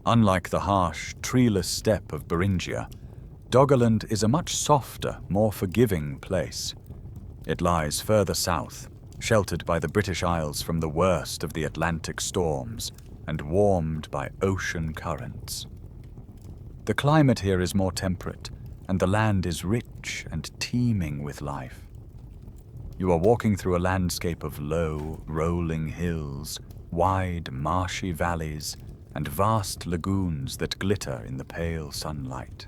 Unlike the harsh, treeless steppe of Beringia, Doggerland is a much softer, more forgiving place. It lies further south, sheltered by the British Isles from the worst of the Atlantic storms and warmed by ocean currents. The climate here is more temperate, and the land is rich and teeming with life. You are walking through a landscape of low, rolling hills, wide, marshy valleys, and vast lagoons that glitter in the pale sunlight.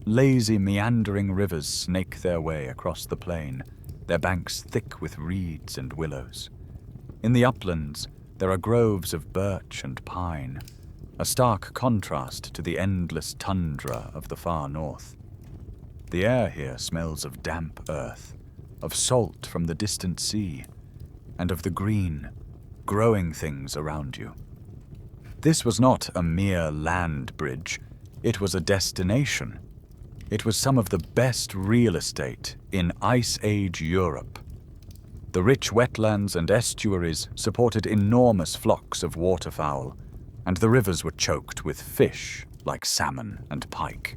Lazy, meandering rivers snake their way across the plain, their banks thick with reeds and willows. In the uplands, there are groves of birch and pine, a stark contrast to the endless tundra of the far north. The air here smells of damp earth, of salt from the distant sea, and of the green, growing things around you. This was not a mere land bridge, it was a destination. It was some of the best real estate in Ice Age Europe. The rich wetlands and estuaries supported enormous flocks of waterfowl, and the rivers were choked with fish like salmon and pike.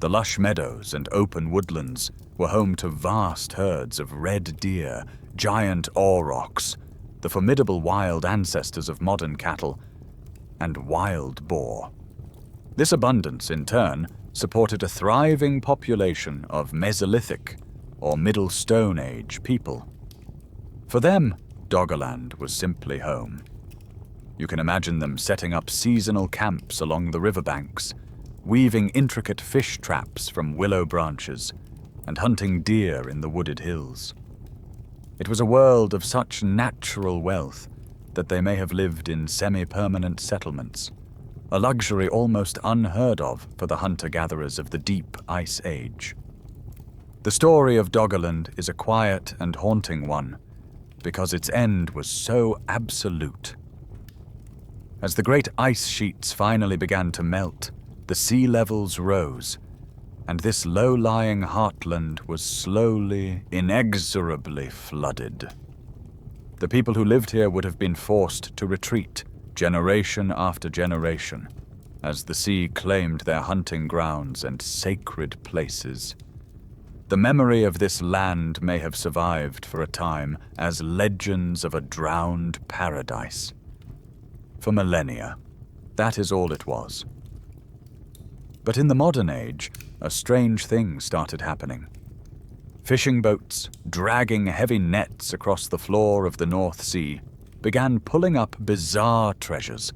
The lush meadows and open woodlands were home to vast herds of red deer, giant aurochs, the formidable wild ancestors of modern cattle, and wild boar. This abundance, in turn, supported a thriving population of Mesolithic or Middle Stone Age people. For them, Doggerland was simply home. You can imagine them setting up seasonal camps along the riverbanks, weaving intricate fish traps from willow branches, and hunting deer in the wooded hills. It was a world of such natural wealth that they may have lived in semi-permanent settlements, a luxury almost unheard of for the hunter-gatherers of the deep Ice Age. The story of Doggerland is a quiet and haunting one, because its end was so absolute. As the great ice sheets finally began to melt, the sea levels rose, and this low-lying heartland was slowly, inexorably flooded. The people who lived here would have been forced to retreat, generation after generation, as the sea claimed their hunting grounds and sacred places. The memory of this land may have survived for a time as legends of a drowned paradise. For millennia, that is all it was. But in the modern age, a strange thing started happening. Fishing boats, dragging heavy nets across the floor of the North Sea, began pulling up bizarre treasures.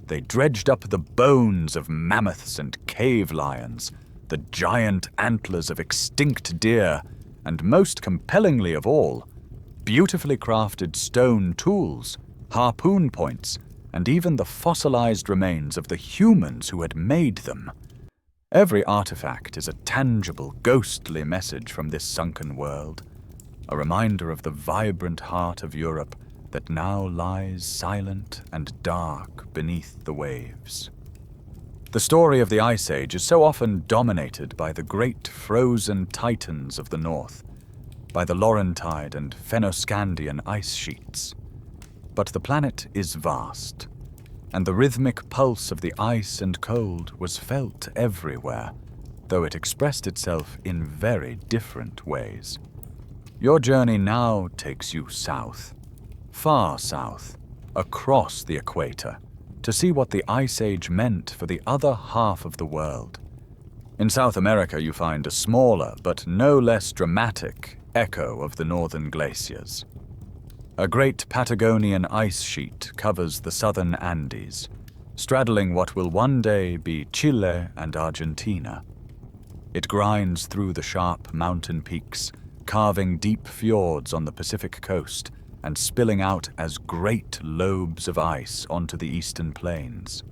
They dredged up the bones of mammoths and cave lions, the giant antlers of extinct deer, and most compellingly of all, beautifully crafted stone tools, harpoon points, and even the fossilized remains of the humans who had made them. Every artifact is a tangible, ghostly message from this sunken world, a reminder of the vibrant heart of Europe that now lies silent and dark beneath the waves. The story of the Ice Age is so often dominated by the great frozen titans of the north, by the Laurentide and Fennoscandian ice sheets. But the planet is vast, and the rhythmic pulse of the ice and cold was felt everywhere, though it expressed itself in very different ways. Your journey now takes you south, far south, across the equator, to see what the Ice Age meant for the other half of the world. In South America you find a smaller but no less dramatic echo of the northern glaciers. A great Patagonian ice sheet covers the southern Andes, straddling what will one day be Chile and Argentina. It grinds through the sharp mountain peaks, carving deep fjords on the Pacific coast and spilling out as great lobes of ice onto the eastern plains.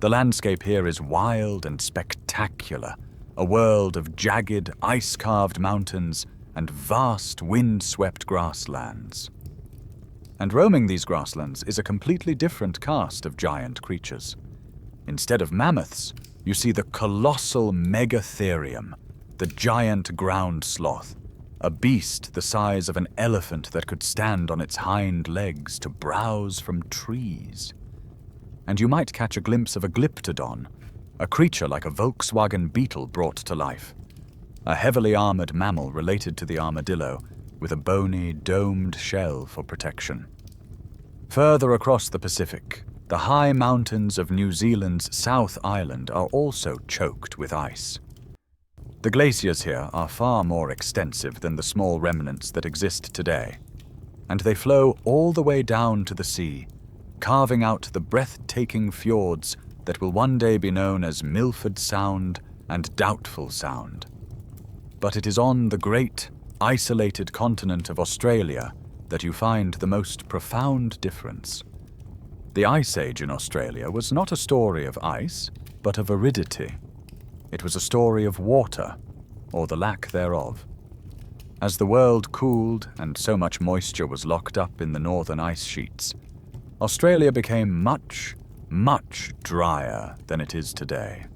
The landscape here is wild and spectacular, a world of jagged, ice-carved mountains and vast, wind-swept grasslands. And roaming these grasslands is a completely different cast of giant creatures. Instead of mammoths, you see the colossal megatherium, the giant ground sloth, a beast the size of an elephant that could stand on its hind legs to browse from trees. And you might catch a glimpse of a glyptodon, a creature like a Volkswagen Beetle brought to life, a heavily armored mammal related to the armadillo, with a bony, domed shell for protection. Further across the Pacific, the high mountains of New Zealand's South Island are also choked with ice. The glaciers here are far more extensive than the small remnants that exist today, and they flow all the way down to the sea, carving out the breathtaking fjords that will one day be known as Milford Sound and Doubtful Sound. But it is on the great, isolated continent of Australia that you find the most profound difference. The Ice Age in Australia was not a story of ice, but of aridity. It was a story of water, or the lack thereof. As the world cooled and so much moisture was locked up in the northern ice sheets, Australia became much, much drier than it is today.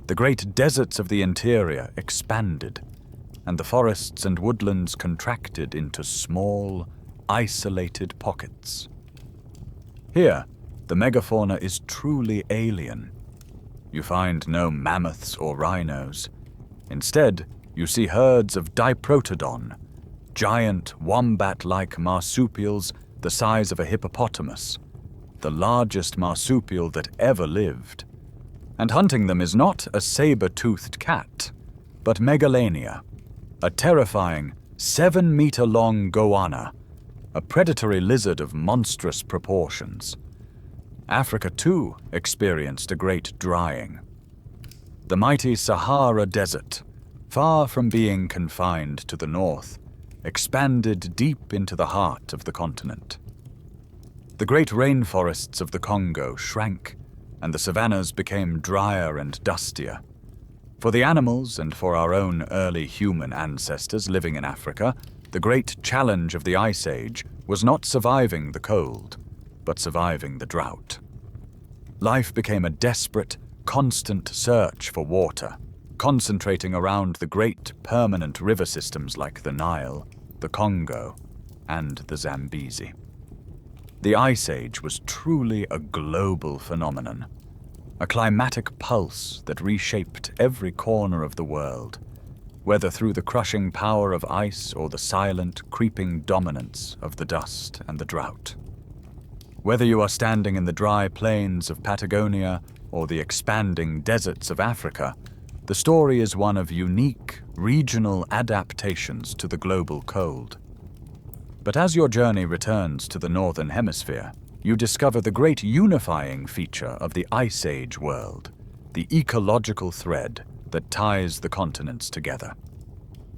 The great deserts of the interior expanded, and the forests and woodlands contracted into small, isolated pockets. Here, the megafauna is truly alien. You find no mammoths or rhinos. Instead, you see herds of diprotodon, giant wombat-like marsupials the size of a hippopotamus, the largest marsupial that ever lived. And hunting them is not a saber-toothed cat, but megalania, a terrifying 7-meter-long goanna, a predatory lizard of monstrous proportions. Africa, too, experienced a great drying. The mighty Sahara Desert, far from being confined to the north, expanded deep into the heart of the continent. The great rainforests of the Congo shrank, and the savannas became drier and dustier. For the animals and for our own early human ancestors living in Africa, the great challenge of the Ice Age was not surviving the cold, but surviving the drought. Life became a desperate, constant search for water, concentrating around the great permanent river systems like the Nile, the Congo, and the Zambezi. The Ice Age was truly a global phenomenon, a climatic pulse that reshaped every corner of the world, whether through the crushing power of ice or the silent, creeping dominance of the dust and the drought. Whether you are standing in the dry plains of Patagonia or the expanding deserts of Africa, the story is one of unique, regional adaptations to the global cold. But as your journey returns to the Northern Hemisphere, you discover the great unifying feature of the Ice Age world, the ecological thread that ties the continents together.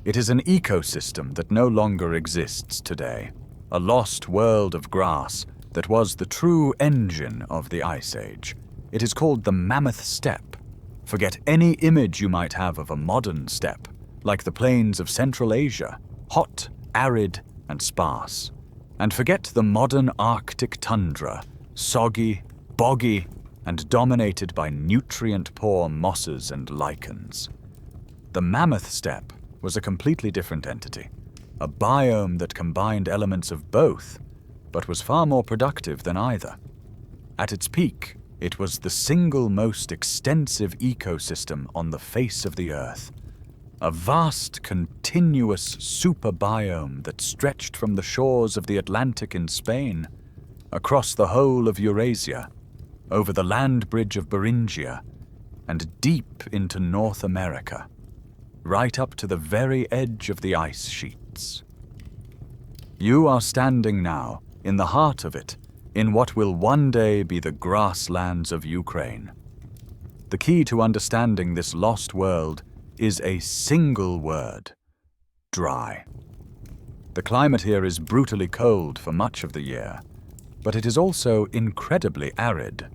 It is an ecosystem that no longer exists today, a lost world of grass that was the true engine of the Ice Age. It is called the Mammoth Steppe. Forget any image you might have of a modern steppe, like the plains of Central Asia, hot, arid, and sparse. And forget the modern Arctic tundra, soggy, boggy, and dominated by nutrient-poor mosses and lichens. The Mammoth Steppe was a completely different entity, a biome that combined elements of both, but was far more productive than either. At its peak, it was the single most extensive ecosystem on the face of the Earth, a vast, continuous superbiome that stretched from the shores of the Atlantic in Spain, across the whole of Eurasia, over the land bridge of Beringia, and deep into North America, right up to the very edge of the ice sheets. You are standing now in the heart of it, in what will one day be the grasslands of Ukraine. The key to understanding this lost world is a single word: dry. The climate here is brutally cold for much of the year, but it is also incredibly arid.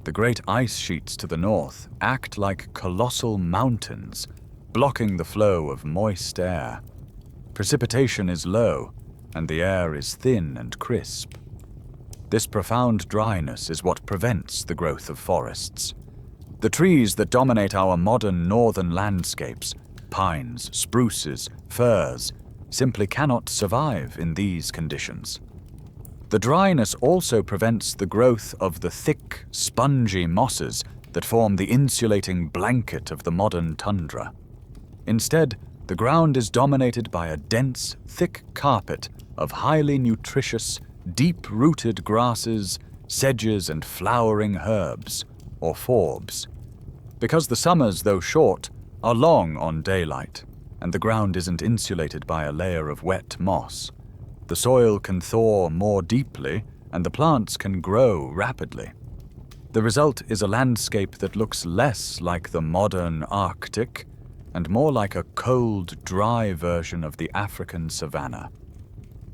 The great ice sheets to the north act like colossal mountains, blocking the flow of moist air. Precipitation is low, and the air is thin and crisp. This profound dryness is what prevents the growth of forests. The trees that dominate our modern northern landscapes, pines, spruces, firs, simply cannot survive in these conditions. The dryness also prevents the growth of the thick, spongy mosses that form the insulating blanket of the modern tundra. Instead, the ground is dominated by a dense, thick carpet of highly nutritious, deep-rooted grasses, sedges, and flowering herbs, or forbs. Because the summers, though short, are long on daylight, and the ground isn't insulated by a layer of wet moss, the soil can thaw more deeply, and the plants can grow rapidly. The result is a landscape that looks less like the modern Arctic and more like a cold, dry version of the African savanna.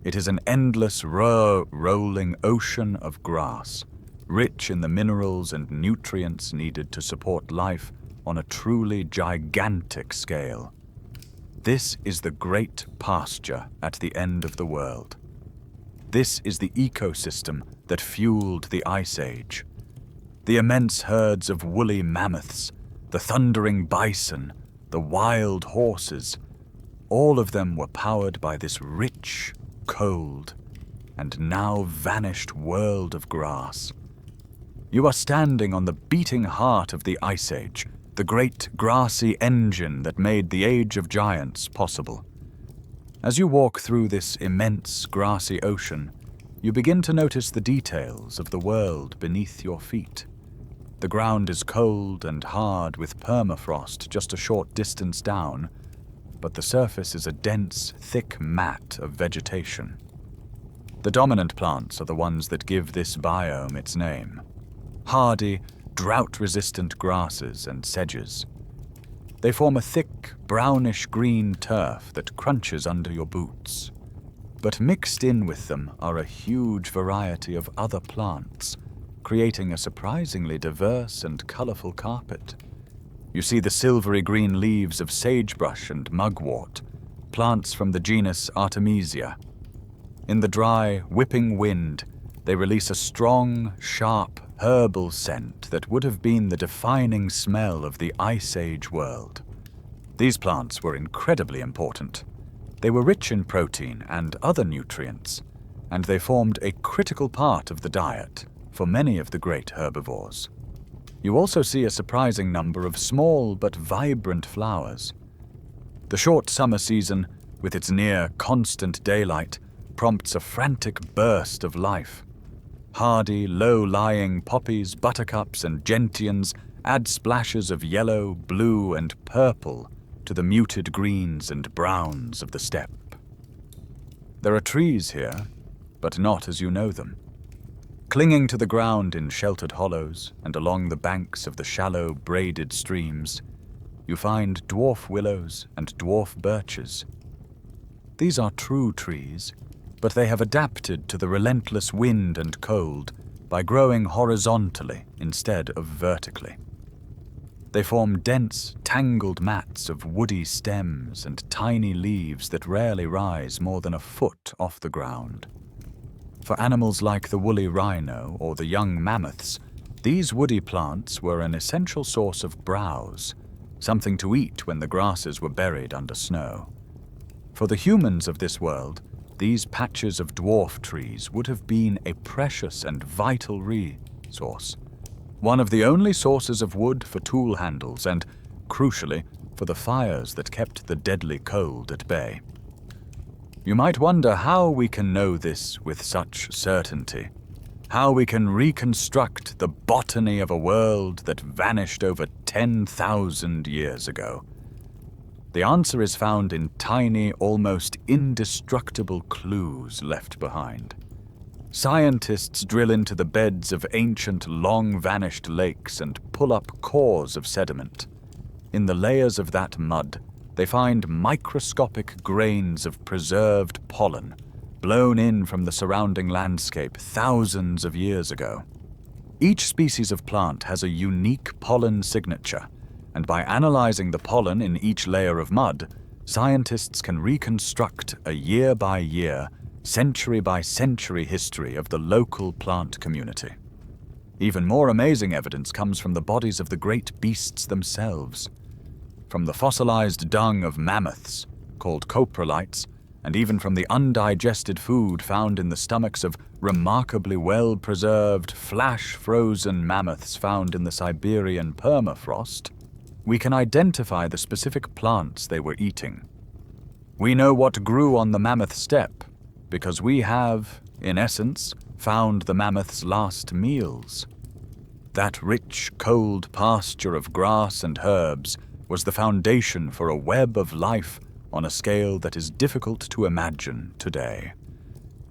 It is an endless, rolling ocean of grass, rich in the minerals and nutrients needed to support life on a truly gigantic scale. This is the great pasture at the end of the world. This is the ecosystem that fueled the Ice Age. The immense herds of woolly mammoths, the thundering bison, the wild horses, all of them were powered by this rich, cold, and now vanished world of grass. You are standing on the beating heart of the Ice Age, the great grassy engine that made the Age of Giants possible. As you walk through this immense grassy ocean, you begin to notice the details of the world beneath your feet. The ground is cold and hard with permafrost just a short distance down, but the surface is a dense, thick mat of vegetation. The dominant plants are the ones that give this biome its name: hardy, drought-resistant grasses and sedges. They form a thick, brownish-green turf that crunches under your boots. But mixed in with them are a huge variety of other plants, creating a surprisingly diverse and colorful carpet. You see the silvery green leaves of sagebrush and mugwort, plants from the genus Artemisia. In the dry, whipping wind, they release a strong, sharp, herbal scent that would have been the defining smell of the Ice Age world. These plants were incredibly important. They were rich in protein and other nutrients, and they formed a critical part of the diet for many of the great herbivores. You also see a surprising number of small but vibrant flowers. The short summer season, with its near constant daylight, prompts a frantic burst of life. Hardy, low-lying poppies, buttercups, and gentians add splashes of yellow, blue, and purple to the muted greens and browns of the steppe. There are trees here, but not as you know them. Clinging to the ground in sheltered hollows and along the banks of the shallow, braided streams, you find dwarf willows and dwarf birches. These are true trees, but they have adapted to the relentless wind and cold by growing horizontally instead of vertically. They form dense, tangled mats of woody stems and tiny leaves that rarely rise more than a foot off the ground. For animals like the woolly rhino or the young mammoths, these woody plants were an essential source of browse, something to eat when the grasses were buried under snow. For the humans of this world, these patches of dwarf trees would have been a precious and vital resource, one of the only sources of wood for tool handles and, crucially, for the fires that kept the deadly cold at bay. You might wonder how we can know this with such certainty, how we can reconstruct the botany of a world that vanished over 10,000 years ago. The answer is found in tiny, almost indestructible clues left behind. Scientists drill into the beds of ancient, long-vanished lakes and pull up cores of sediment. In the layers of that mud, they find microscopic grains of preserved pollen blown in from the surrounding landscape thousands of years ago. Each species of plant has a unique pollen signature, and by analyzing the pollen in each layer of mud, scientists can reconstruct a year-by-year, century-by-century history of the local plant community. Even more amazing evidence comes from the bodies of the great beasts themselves. From the fossilized dung of mammoths, called coprolites, and even from the undigested food found in the stomachs of remarkably well-preserved, flash-frozen mammoths found in the Siberian permafrost, we can identify the specific plants they were eating. We know what grew on the mammoth steppe because we have, in essence, found the mammoth's last meals. That rich, cold pasture of grass and herbs was the foundation for a web of life on a scale that is difficult to imagine today.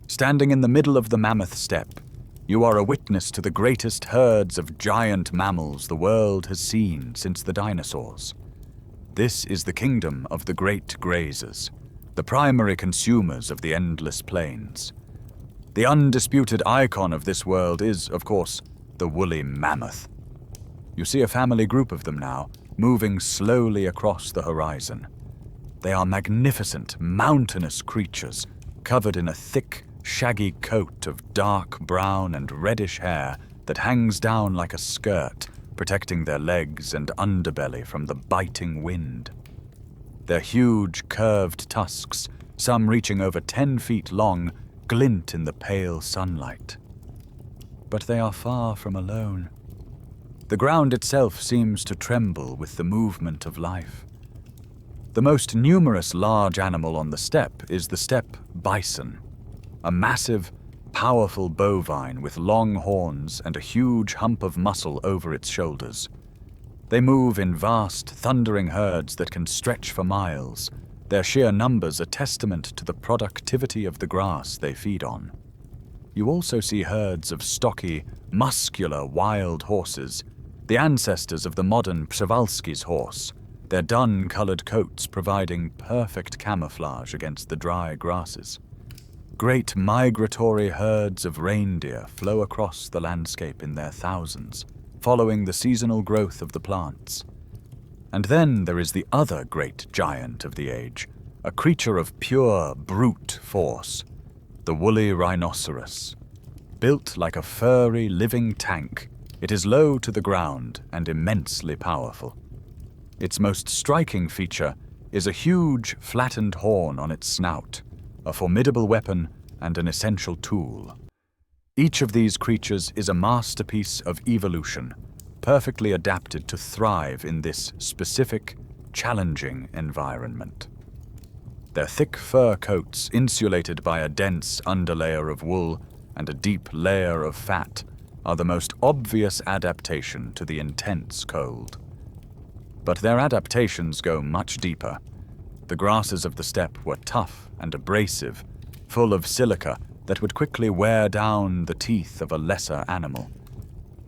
Standing in the middle of the mammoth steppe, you are a witness to the greatest herds of giant mammals the world has seen since the dinosaurs. This is the kingdom of the great grazers, the primary consumers of the endless plains. The undisputed icon of this world is, of course, the woolly mammoth. You see a family group of them now, moving slowly across the horizon. They are magnificent, mountainous creatures, covered in a thick, shaggy coat of dark brown and reddish hair that hangs down like a skirt, protecting their legs and underbelly from the biting wind. Their huge, curved tusks, some reaching over 10 feet long, glint in the pale sunlight. But they are far from alone. The ground itself seems to tremble with the movement of life. The most numerous large animal on the steppe is the steppe bison, a massive, powerful bovine with long horns and a huge hump of muscle over its shoulders. They move in vast, thundering herds that can stretch for miles, their sheer numbers a testament to the productivity of the grass they feed on. You also see herds of stocky, muscular wild horses, the ancestors of the modern Przewalski's horse, their dun-colored coats providing perfect camouflage against the dry grasses. Great migratory herds of reindeer flow across the landscape in their thousands, following the seasonal growth of the plants. And then there is the other great giant of the age, a creature of pure, brute force, the woolly rhinoceros. Built like a furry, living tank, it is low to the ground and immensely powerful. Its most striking feature is a huge, flattened horn on its snout, a formidable weapon and an essential tool. Each of these creatures is a masterpiece of evolution, perfectly adapted to thrive in this specific, challenging environment. Their thick fur coats, insulated by a dense underlayer of wool and a deep layer of fat, are the most obvious adaptation to the intense cold. But their adaptations go much deeper. The grasses of the steppe were tough and abrasive, full of silica that would quickly wear down the teeth of a lesser animal.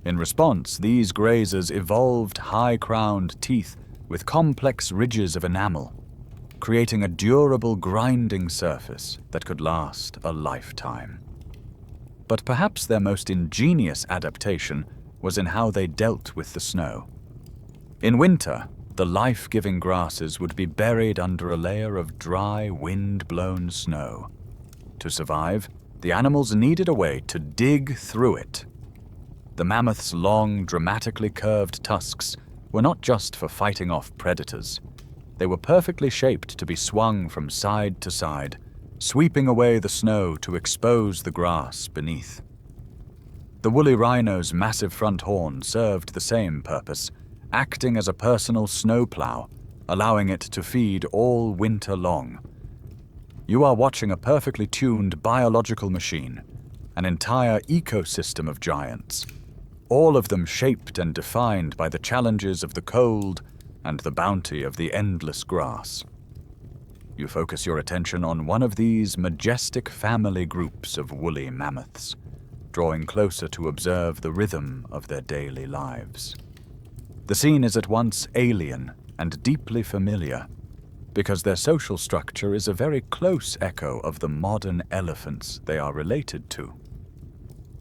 In response, these grazers evolved high-crowned teeth with complex ridges of enamel, creating a durable grinding surface that could last a lifetime. But perhaps their most ingenious adaptation was in how they dealt with the snow. In winter, the life-giving grasses would be buried under a layer of dry, wind-blown snow. To survive, the animals needed a way to dig through it. The mammoth's long, dramatically curved tusks were not just for fighting off predators. They were perfectly shaped to be swung from side to side, sweeping away the snow to expose the grass beneath. The woolly rhino's massive front horn served the same purpose, acting as a personal snowplow, allowing it to feed all winter long. You are watching a perfectly tuned biological machine, an entire ecosystem of giants, all of them shaped and defined by the challenges of the cold and the bounty of the endless grass. You focus your attention on one of these majestic family groups of woolly mammoths, drawing closer to observe the rhythm of their daily lives. The scene is at once alien and deeply familiar, because their social structure is a very close echo of the modern elephants they are related to.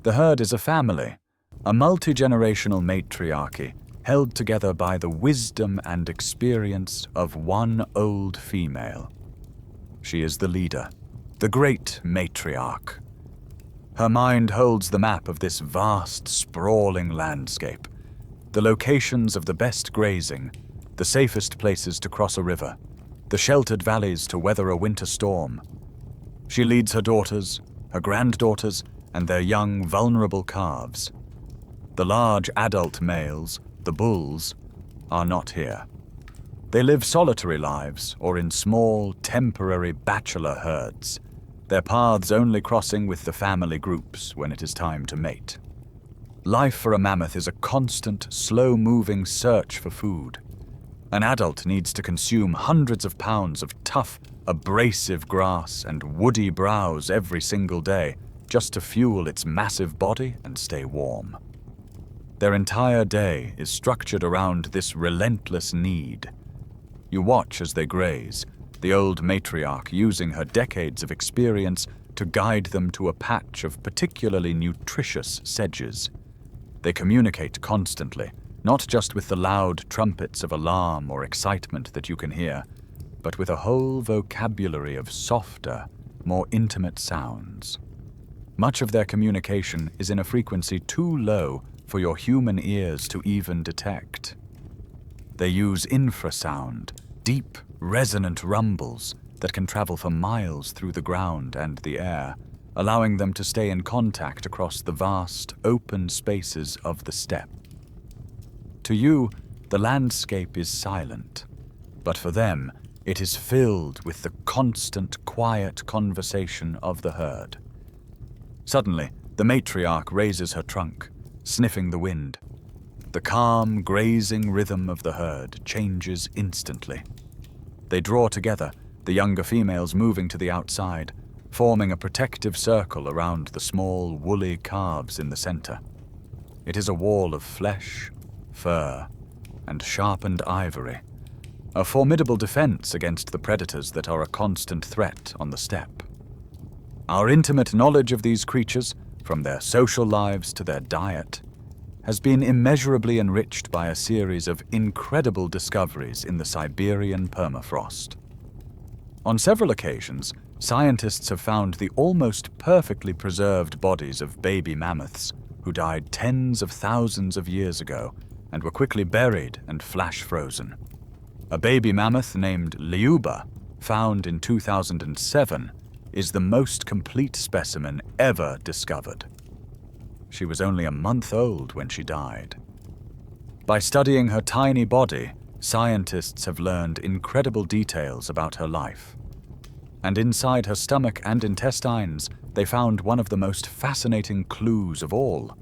The herd is a family, a multi-generational matriarchy held together by the wisdom and experience of one old female. She is the leader, the great matriarch. Her mind holds the map of this vast, sprawling landscape, the locations of the best grazing, the safest places to cross a river, the sheltered valleys to weather a winter storm. She leads her daughters, her granddaughters, and their young, vulnerable calves. The large adult males, the bulls, are not here. They live solitary lives or in small, temporary bachelor herds, their paths only crossing with the family groups when it is time to mate. Life for a mammoth is a constant, slow-moving search for food. An adult needs to consume hundreds of pounds of tough, abrasive grass and woody browse every single day just to fuel its massive body and stay warm. Their entire day is structured around this relentless need. You watch as they graze, the old matriarch using her decades of experience to guide them to a patch of particularly nutritious sedges. They communicate constantly, not just with the loud trumpets of alarm or excitement that you can hear, but with a whole vocabulary of softer, more intimate sounds. Much of their communication is in a frequency too low for your human ears to even detect. They use infrasound, deep, resonant rumbles that can travel for miles through the ground and the air, allowing them to stay in contact across the vast, open spaces of the steppe. To you, the landscape is silent, but for them, it is filled with the constant, quiet conversation of the herd. Suddenly, the matriarch raises her trunk, sniffing the wind. The calm, grazing rhythm of the herd changes instantly. They draw together, the younger females moving to the outside, forming a protective circle around the small, woolly calves in the center. It is a wall of flesh, fur, and sharpened ivory, a formidable defense against the predators that are a constant threat on the steppe. Our intimate knowledge of these creatures, from their social lives to their diet, has been immeasurably enriched by a series of incredible discoveries in the Siberian permafrost. On several occasions, scientists have found the almost perfectly preserved bodies of baby mammoths who died tens of thousands of years ago and were quickly buried and flash-frozen. A baby mammoth named Lyuba, found in 2007, is the most complete specimen ever discovered. She was only a month old when she died. By studying her tiny body, scientists have learned incredible details about her life. And inside her stomach and intestines, they found one of the most fascinating clues of all: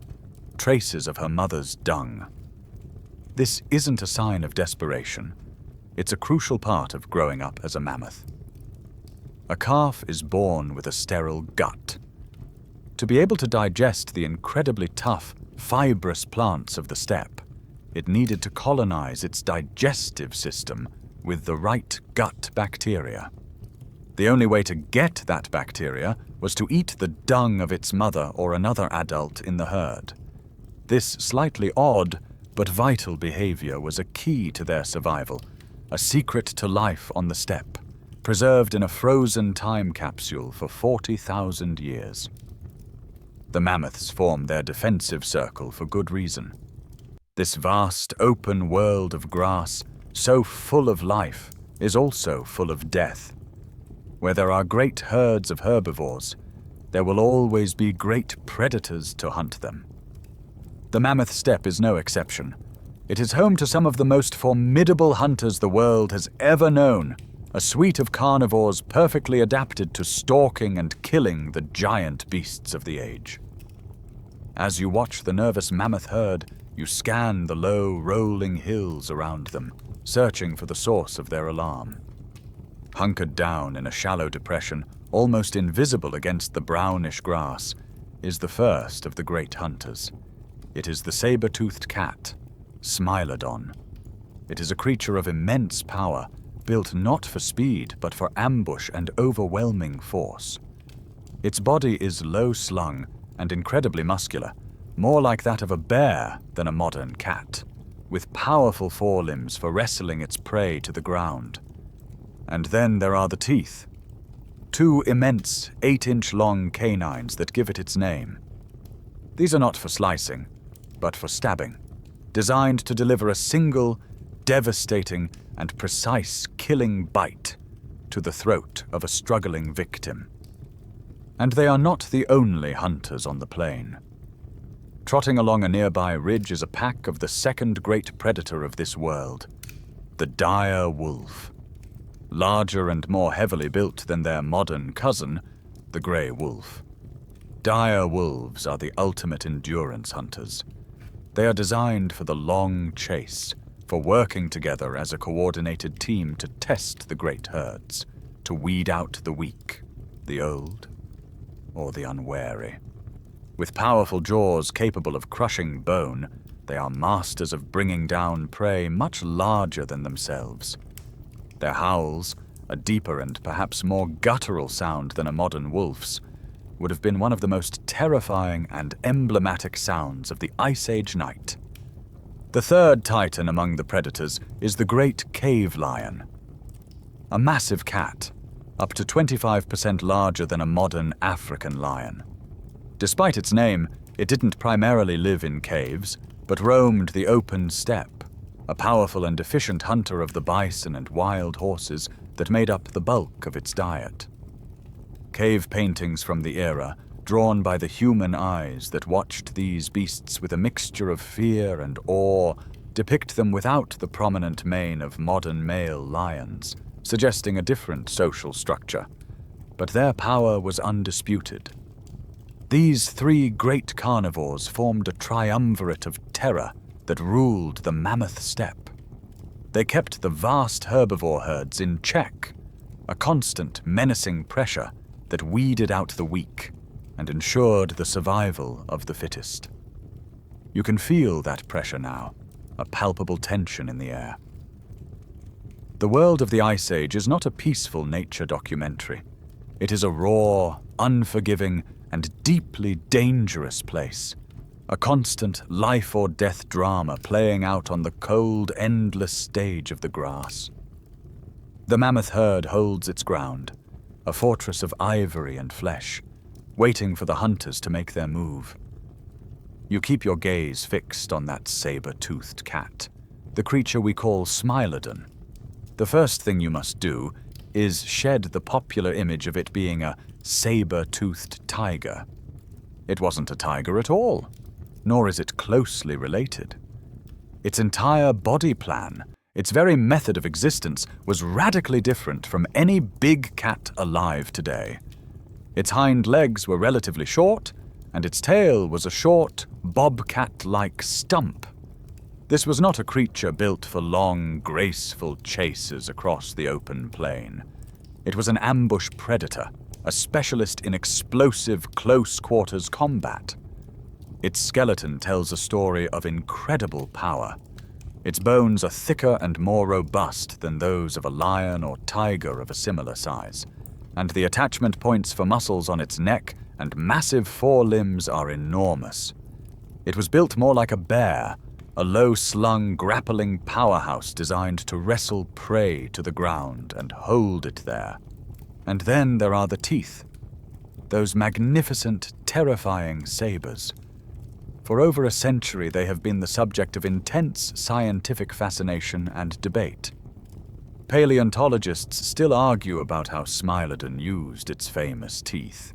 traces of her mother's dung. This isn't a sign of desperation. It's a crucial part of growing up as a mammoth. A calf is born with a sterile gut. To be able to digest the incredibly tough, fibrous plants of the steppe, it needed to colonize its digestive system with the right gut bacteria. The only way to get that bacteria was to eat the dung of its mother or another adult in the herd. This slightly odd but vital behavior was a key to their survival, a secret to life on the steppe, preserved in a frozen time capsule for 40,000 years. The mammoths form their defensive circle for good reason. This vast, open world of grass, so full of life, is also full of death. Where there are great herds of herbivores, there will always be great predators to hunt them. The mammoth steppe is no exception. It is home to some of the most formidable hunters the world has ever known, a suite of carnivores perfectly adapted to stalking and killing the giant beasts of the age. As you watch the nervous mammoth herd, you scan the low, rolling hills around them, searching for the source of their alarm. Hunkered down in a shallow depression, almost invisible against the brownish grass, is the first of the great hunters. It is the saber-toothed cat, Smilodon. It is a creature of immense power, built not for speed but for ambush and overwhelming force. Its body is low-slung and incredibly muscular, more like that of a bear than a modern cat, with powerful forelimbs for wrestling its prey to the ground. And then there are the teeth. 2 immense 8-inch-long canines that give it its name. These are not for slicing, but for stabbing, designed to deliver a single, devastating, and precise killing bite to the throat of a struggling victim. And they are not the only hunters on the plain. Trotting along a nearby ridge is a pack of the second great predator of this world, the dire wolf. Larger and more heavily built than their modern cousin, the grey wolf. Dire wolves are the ultimate endurance hunters. They are designed for the long chase, for working together as a coordinated team to test the great herds, to weed out the weak, the old, or the unwary. With powerful jaws capable of crushing bone, they are masters of bringing down prey much larger than themselves. Their howls, a deeper and perhaps more guttural sound than a modern wolf's, would have been one of the most terrifying and emblematic sounds of the Ice Age night. The third titan among the predators is the great cave lion. A massive cat, up to 25% larger than a modern African lion. Despite its name, it didn't primarily live in caves, but roamed the open steppe, a powerful and efficient hunter of the bison and wild horses that made up the bulk of its diet. Cave paintings from the era, drawn by the human eyes that watched these beasts with a mixture of fear and awe, depict them without the prominent mane of modern male lions, suggesting a different social structure. But their power was undisputed. These 3 great carnivores formed a triumvirate of terror that ruled the mammoth steppe. They kept the vast herbivore herds in check, a constant, menacing pressure that weeded out the weak and ensured the survival of the fittest. You can feel that pressure now, a palpable tension in the air. The world of the Ice Age is not a peaceful nature documentary. It is a raw, unforgiving, and deeply dangerous place, a constant life-or-death drama playing out on the cold, endless stage of the grass. The mammoth herd holds its ground, a fortress of ivory and flesh, waiting for the hunters to make their move. You keep your gaze fixed on that saber-toothed cat, the creature we call Smilodon. The first thing you must do is shed the popular image of it being a saber-toothed tiger. It wasn't a tiger at all, nor is it closely related. Its entire body plan, its very method of existence, was radically different from any big cat alive today. Its hind legs were relatively short, and its tail was a short, bobcat-like stump. This was not a creature built for long, graceful chases across the open plain. It was an ambush predator, a specialist in explosive close-quarters combat. Its skeleton tells a story of incredible power. Its bones are thicker and more robust than those of a lion or tiger of a similar size, and the attachment points for muscles on its neck and massive forelimbs are enormous. It was built more like a bear, a low-slung, grappling powerhouse designed to wrestle prey to the ground and hold it there. And then there are the teeth, those magnificent, terrifying sabers. For over a century, they have been the subject of intense scientific fascination and debate. Paleontologists still argue about how Smilodon used its famous teeth.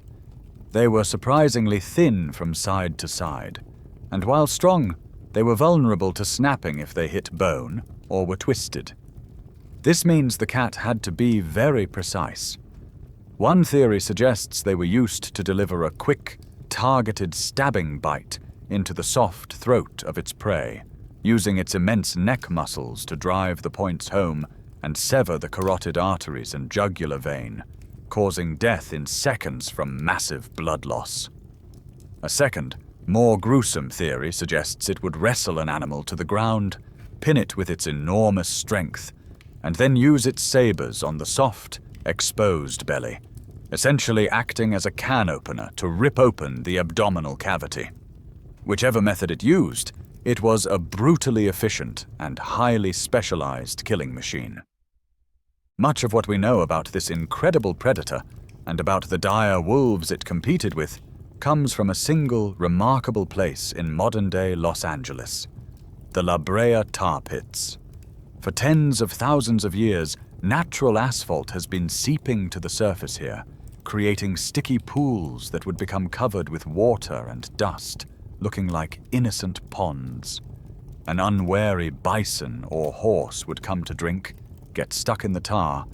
They were surprisingly thin from side to side, and while strong, they were vulnerable to snapping if they hit bone or were twisted. This means the cat had to be very precise. One theory suggests they were used to deliver a quick, targeted stabbing bite into the soft throat of its prey, using its immense neck muscles to drive the points home and sever the carotid arteries and jugular vein, causing death in seconds from massive blood loss. A second, more gruesome theory suggests it would wrestle an animal to the ground, pin it with its enormous strength, and then use its sabers on the soft, exposed belly, essentially acting as a can opener to rip open the abdominal cavity. Whichever method it used, it was a brutally efficient and highly specialized killing machine. Much of what we know about this incredible predator and about the dire wolves it competed with comes from a single remarkable place in modern-day Los Angeles, the La Brea tar pits. For tens of thousands of years, natural asphalt has been seeping to the surface here, creating sticky pools that would become covered with water and dust, looking like innocent ponds. An unwary bison or horse would come to drink, get stuck in the tar,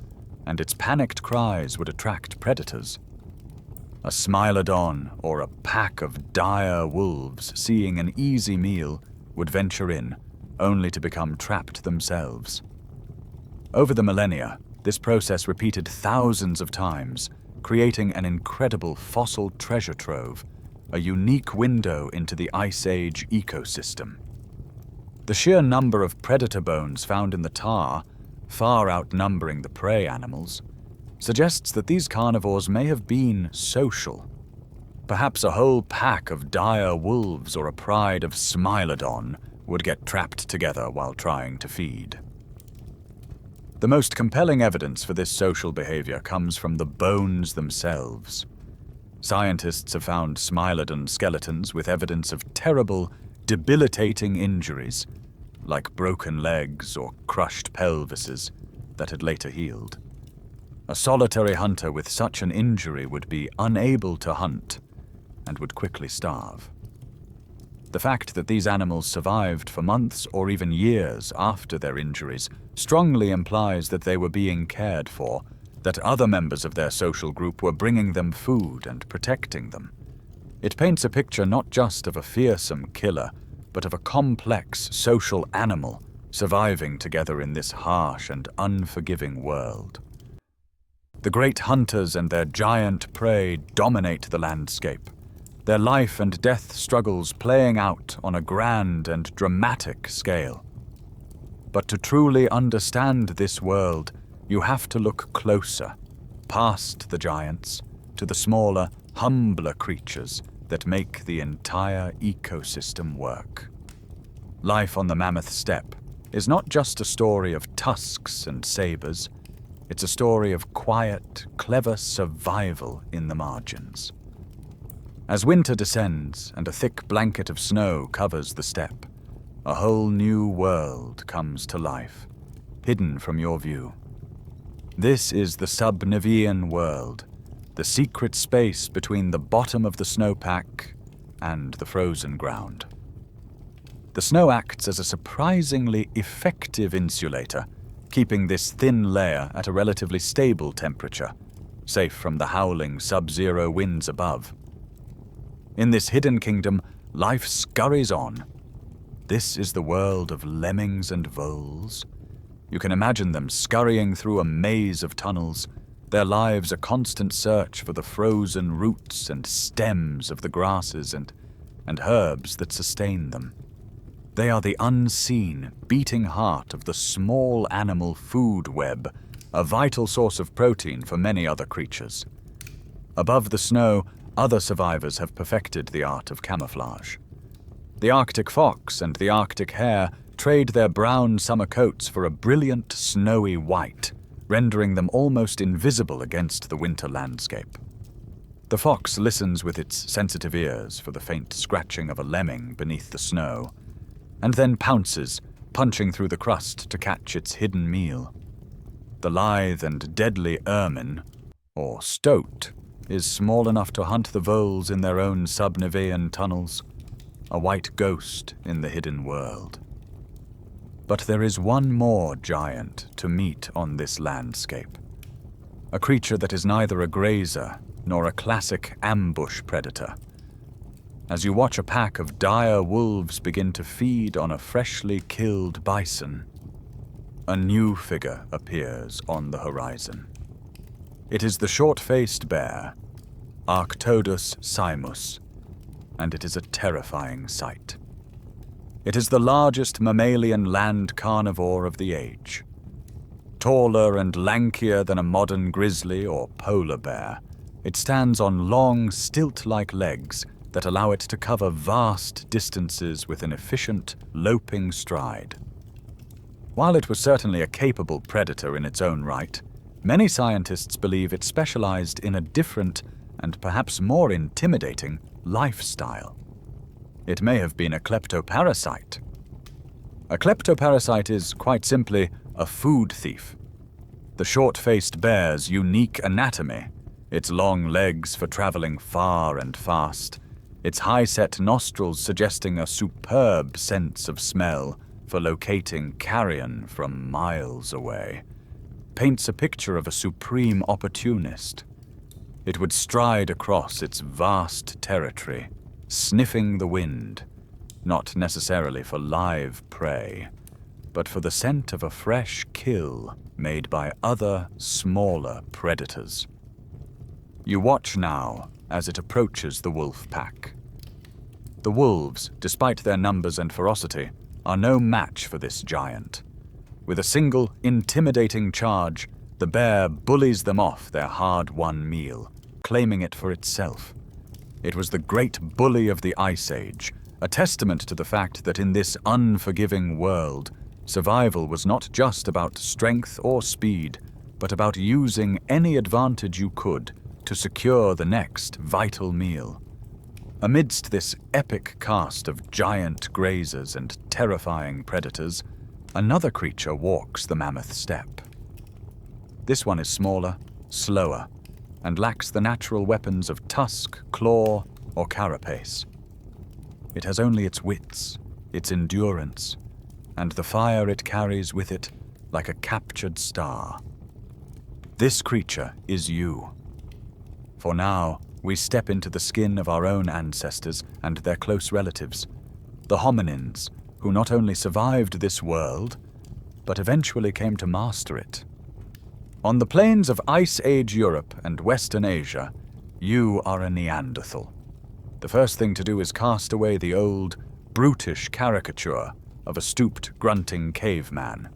and its panicked cries would attract predators. A smilodon or a pack of dire wolves seeing an easy meal would venture in, only to become trapped themselves. Over the millennia, this process repeated thousands of times, creating an incredible fossil treasure trove, a unique window into the Ice Age ecosystem. The sheer number of predator bones found in the tar, far outnumbering the prey animals, suggests that these carnivores may have been social. Perhaps a whole pack of dire wolves or a pride of smilodon would get trapped together while trying to feed. The most compelling evidence for this social behavior comes from the bones themselves. Scientists have found smilodon skeletons with evidence of terrible, debilitating injuries, like broken legs or crushed pelvises, that had later healed. A solitary hunter with such an injury would be unable to hunt and would quickly starve. The fact that these animals survived for months or even years after their injuries strongly implies that they were being cared for, that other members of their social group were bringing them food and protecting them. It paints a picture not just of a fearsome killer, but of a complex social animal surviving together in this harsh and unforgiving world. The great hunters and their giant prey dominate the landscape, their life and death struggles playing out on a grand and dramatic scale. But to truly understand this world, you have to look closer, past the giants, to the smaller, humbler creatures that make the entire ecosystem work. Life on the Mammoth Steppe is not just a story of tusks and sabers, it's a story of quiet, clever survival in the margins. As winter descends and a thick blanket of snow covers the steppe, a whole new world comes to life, hidden from your view. This is the sub-Nevian world, the secret space between the bottom of the snowpack and the frozen ground. The snow acts as a surprisingly effective insulator, keeping this thin layer at a relatively stable temperature, safe from the howling sub-zero winds above. In this hidden kingdom, life scurries on. This is the world of lemmings and voles. You can imagine them scurrying through a maze of tunnels, their lives a constant search for the frozen roots and stems of the grasses and herbs that sustain them. They are the unseen, beating heart of the small animal food web, a vital source of protein for many other creatures. Above the snow, other survivors have perfected the art of camouflage. The Arctic fox and the Arctic hare trade their brown summer coats for a brilliant snowy white, rendering them almost invisible against the winter landscape. The fox listens with its sensitive ears for the faint scratching of a lemming beneath the snow, and then pounces, punching through the crust to catch its hidden meal. The lithe and deadly ermine, or stoat, is small enough to hunt the voles in their own sub-Nevian tunnels, a white ghost in the hidden world. But there is one more giant to meet on this landscape, a creature that is neither a grazer nor a classic ambush predator. As you watch a pack of dire wolves begin to feed on a freshly killed bison, a new figure appears on the horizon. It is the short-faced bear, Arctodus simus, and it is a terrifying sight. It is the largest mammalian land carnivore of the age. Taller and lankier than a modern grizzly or polar bear, it stands on long, stilt-like legs, that allow it to cover vast distances with an efficient, loping stride. While it was certainly a capable predator in its own right, many scientists believe it specialized in a different and perhaps more intimidating lifestyle. It may have been a kleptoparasite. A kleptoparasite is, quite simply, a food thief. The short-faced bear's unique anatomy, its long legs for traveling far and fast, its high-set nostrils suggesting a superb sense of smell for locating carrion from miles away, paints a picture of a supreme opportunist. It would stride across its vast territory, sniffing the wind, not necessarily for live prey, but for the scent of a fresh kill made by other, smaller predators. You watch now as it approaches the wolf pack. The wolves, despite their numbers and ferocity, are no match for this giant. With a single, intimidating charge, the bear bullies them off their hard-won meal, claiming it for itself. It was the great bully of the Ice Age, a testament to the fact that in this unforgiving world, survival was not just about strength or speed, but about using any advantage you could to secure the next vital meal. Amidst this epic cast of giant grazers and terrifying predators, another creature walks the mammoth steppe. This one is smaller, slower, and lacks the natural weapons of tusk, claw, or carapace. It has only its wits, its endurance, and the fire it carries with it like a captured star. This creature is you. For now, we step into the skin of our own ancestors and their close relatives, the hominins who not only survived this world, but eventually came to master it. On the plains of Ice Age Europe and Western Asia, you are a Neanderthal. The first thing to do is cast away the old, brutish caricature of a stooped, grunting caveman.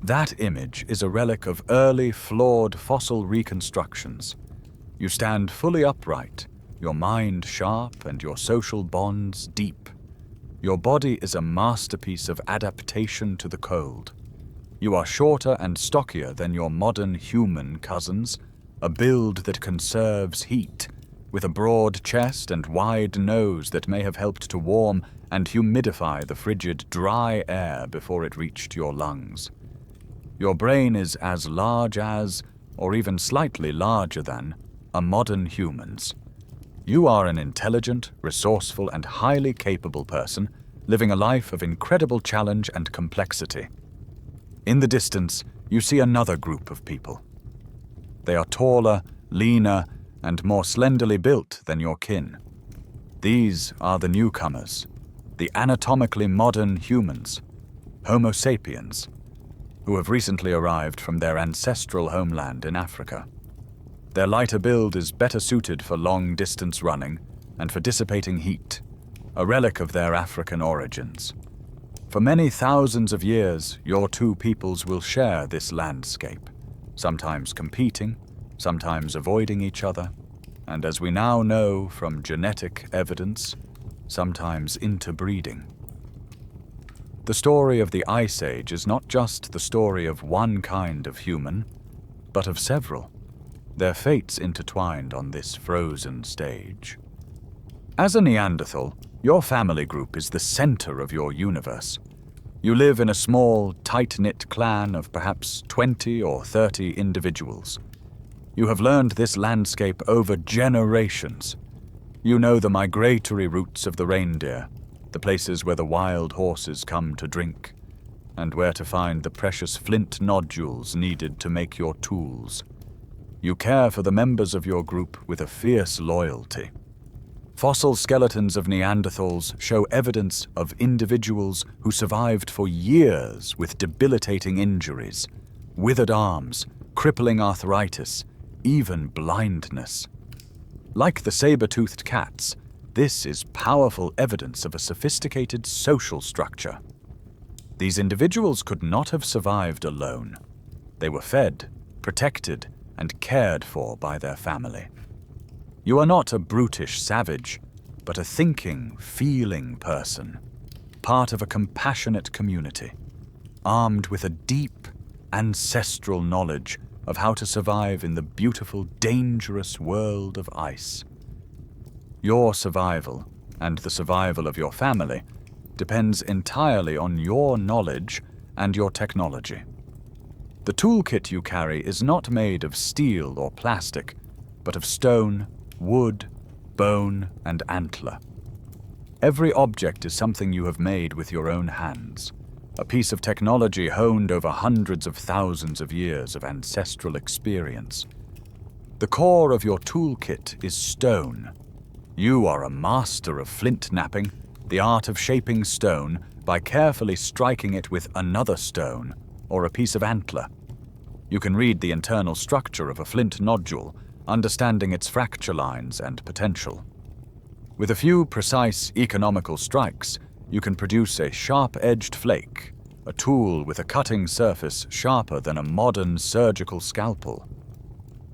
That image is a relic of early, flawed fossil reconstructions. You stand fully upright, your mind sharp and your social bonds deep. Your body is a masterpiece of adaptation to the cold. You are shorter and stockier than your modern human cousins, a build that conserves heat, with a broad chest and wide nose that may have helped to warm and humidify the frigid, dry air before it reached your lungs. Your brain is as large as, or even slightly larger than, a modern human's. You are an intelligent, resourceful, and highly capable person, living a life of incredible challenge and complexity. In the distance, you see another group of people. They are taller, leaner, and more slenderly built than your kin. These are the newcomers, the anatomically modern humans, Homo sapiens, who have recently arrived from their ancestral homeland in Africa. Their lighter build is better suited for long-distance running and for dissipating heat, a relic of their African origins. For many thousands of years, your two peoples will share this landscape, sometimes competing, sometimes avoiding each other, and as we now know from genetic evidence, sometimes interbreeding. The story of the Ice Age is not just the story of one kind of human, but of several, their fates intertwined on this frozen stage. As a Neanderthal, your family group is the center of your universe. You live in a small, tight-knit clan of perhaps 20 or 30 individuals. You have learned this landscape over generations. You know the migratory routes of the reindeer, the places where the wild horses come to drink, and where to find the precious flint nodules needed to make your tools. You care for the members of your group with a fierce loyalty. Fossil skeletons of Neanderthals show evidence of individuals who survived for years with debilitating injuries, withered arms, crippling arthritis, even blindness. Like the saber-toothed cats, this is powerful evidence of a sophisticated social structure. These individuals could not have survived alone. They were fed, protected, and cared for by their family. You are not a brutish savage. but a thinking, feeling person, part of a compassionate community, armed with a deep, ancestral knowledge of how to survive in the beautiful, dangerous world of ice. Your survival, and the survival of your family, depends entirely on your knowledge and your technology. The toolkit you carry is not made of steel or plastic, but of stone, wood, bone, and antler. Every object is something you have made with your own hands, a piece of technology honed over hundreds of thousands of years of ancestral experience. The core of your toolkit is stone. You are a master of flint knapping, the art of shaping stone by carefully striking it with another stone or a piece of antler. You can read the internal structure of a flint nodule, understanding its fracture lines and potential. With a few precise, economical strikes, you can produce a sharp-edged flake, a tool with a cutting surface sharper than a modern surgical scalpel.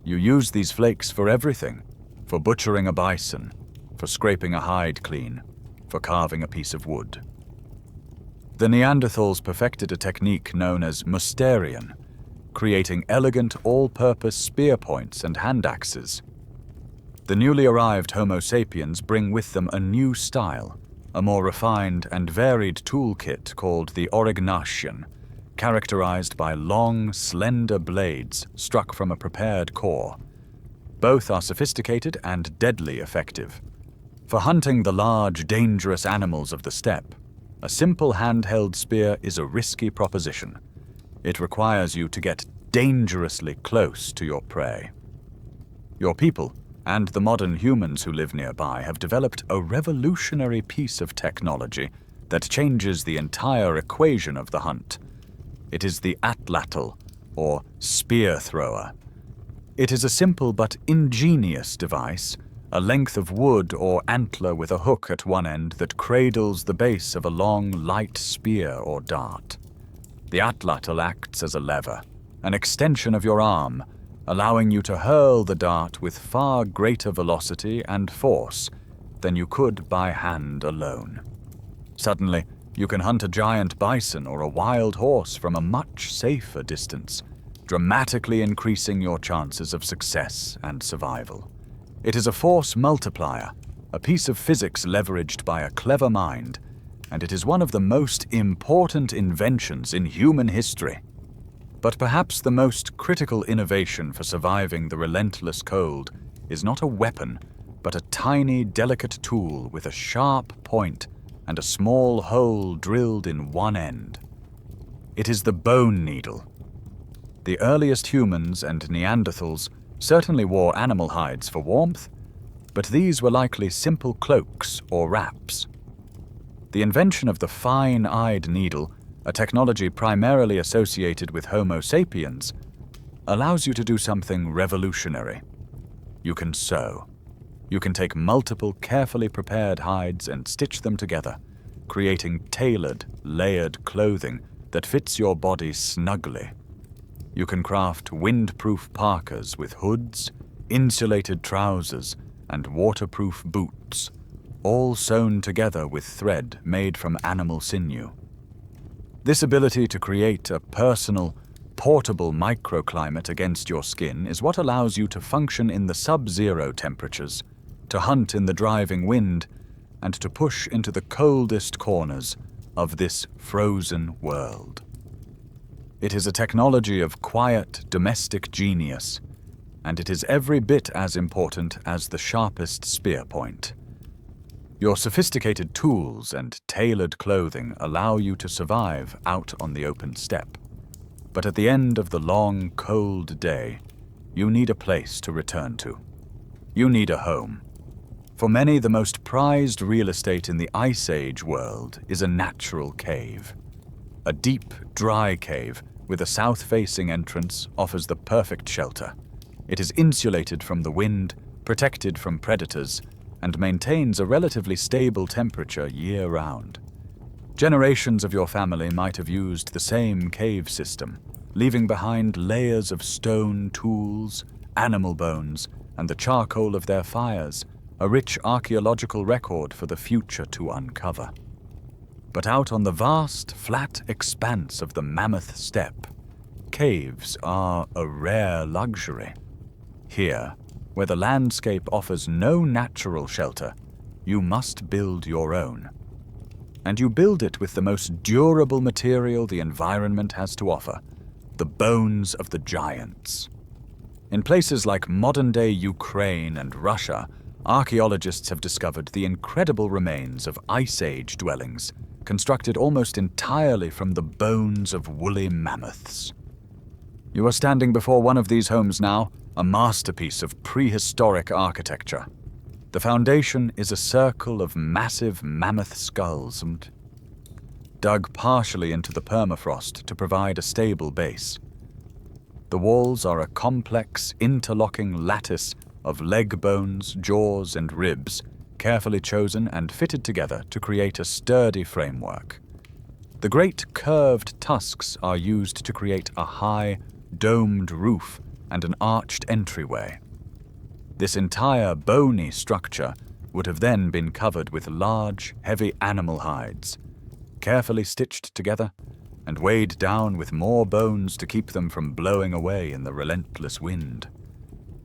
You use these flakes for everything: for butchering a bison, for scraping a hide clean, for carving a piece of wood. The Neanderthals perfected a technique known as musterion, creating elegant all-purpose spear points and hand axes. The newly arrived Homo sapiens bring with them a new style, a more refined and varied toolkit called the Aurignacian, characterized by long, slender blades struck from a prepared core. Both are sophisticated and deadly effective. For hunting the large, dangerous animals of the steppe, a simple handheld spear is a risky proposition. It requires you to get dangerously close to your prey. Your people, and the modern humans who live nearby, have developed a revolutionary piece of technology that changes the entire equation of the hunt. It is the atlatl, or spear thrower. It is a simple but ingenious device, a length of wood or antler with a hook at one end that cradles the base of a long, light spear or dart. The atlatl acts as a lever, an extension of your arm, allowing you to hurl the dart with far greater velocity and force than you could by hand alone. Suddenly, you can hunt a giant bison or a wild horse from a much safer distance, dramatically increasing your chances of success and survival. It is a force multiplier, a piece of physics leveraged by a clever mind, and it is one of the most important inventions in human history. But perhaps the most critical innovation for surviving the relentless cold is not a weapon, but a tiny, delicate tool with a sharp point and a small hole drilled in one end. It is the bone needle. The earliest humans and Neanderthals certainly wore animal hides for warmth, but these were likely simple cloaks or wraps. The invention of the fine-eyed needle, a technology primarily associated with Homo sapiens, allows you to do something revolutionary. You can sew. You can take multiple carefully prepared hides and stitch them together, creating tailored, layered clothing that fits your body snugly. You can craft windproof parkas with hoods, insulated trousers, and waterproof boots, all sewn together with thread made from animal sinew. This ability to create a personal, portable microclimate against your skin is what allows you to function in the sub-zero temperatures, to hunt in the driving wind, and to push into the coldest corners of this frozen world. It is a technology of quiet, domestic genius, and it is every bit as important as the sharpest spear point. Your sophisticated tools and tailored clothing allow you to survive out on the open steppe. But at the end of the long, cold day, you need a place to return to. You need a home. For many, the most prized real estate in the Ice Age world is a natural cave. A deep, dry cave with a south-facing entrance offers the perfect shelter. It is insulated from the wind, protected from predators, and maintains a relatively stable temperature year-round. Generations of your family might have used the same cave system, leaving behind layers of stone tools, animal bones, and the charcoal of their fires, a rich archaeological record for the future to uncover. But out on the vast, flat expanse of the Mammoth Steppe, caves are a rare luxury. Here, where the landscape offers no natural shelter, you must build your own. And you build it with the most durable material the environment has to offer, the bones of the giants. In places like modern-day Ukraine and Russia, archaeologists have discovered the incredible remains of Ice Age dwellings, constructed almost entirely from the bones of woolly mammoths. You are standing before one of these homes now, a masterpiece of prehistoric architecture. The foundation is a circle of massive mammoth skulls dug partially into the permafrost to provide a stable base. The walls are a complex, interlocking lattice of leg bones, jaws, and ribs, carefully chosen and fitted together to create a sturdy framework. The great curved tusks are used to create a high, domed roof and an arched entryway. This entire bony structure would have then been covered with large, heavy animal hides, carefully stitched together and weighed down with more bones to keep them from blowing away in the relentless wind.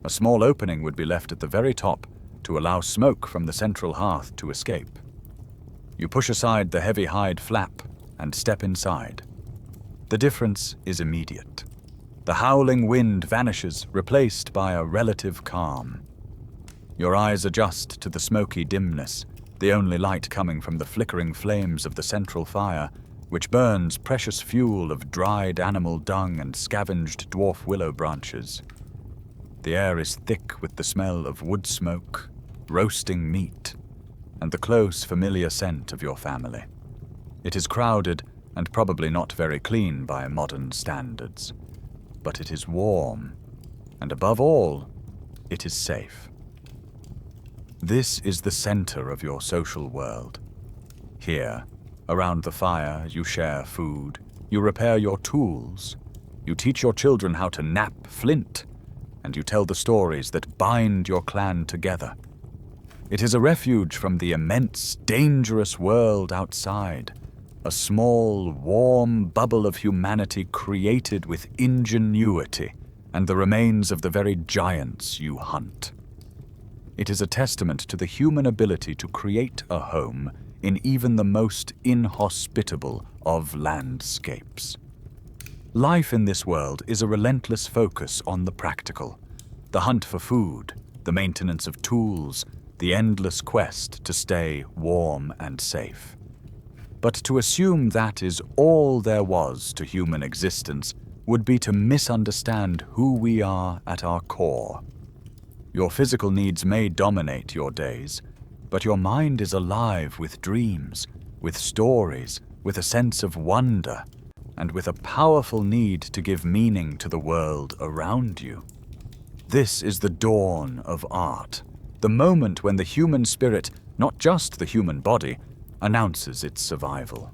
A small opening would be left at the very top to allow smoke from the central hearth to escape. You push aside the heavy hide flap and step inside. The difference is immediate. The howling wind vanishes, replaced by a relative calm. Your eyes adjust to the smoky dimness, the only light coming from the flickering flames of the central fire, which burns precious fuel of dried animal dung and scavenged dwarf willow branches. The air is thick with the smell of wood smoke, roasting meat, and the close, familiar scent of your family. It is crowded and probably not very clean by modern standards, but it is warm, and above all, it is safe. This is the center of your social world. Here, around the fire, you share food, you repair your tools, you teach your children how to knap flint, and you tell the stories that bind your clan together. It is a refuge from the immense, dangerous world outside, a small, warm bubble of humanity created with ingenuity and the remains of the very giants you hunt. It is a testament to the human ability to create a home in even the most inhospitable of landscapes. Life in this world is a relentless focus on the practical, the hunt for food, the maintenance of tools, the endless quest to stay warm and safe. But to assume that is all there was to human existence would be to misunderstand who we are at our core. Your physical needs may dominate your days, but your mind is alive with dreams, with stories, with a sense of wonder, and with a powerful need to give meaning to the world around you. This is the dawn of art, the moment when the human spirit, not just the human body, announces its survival.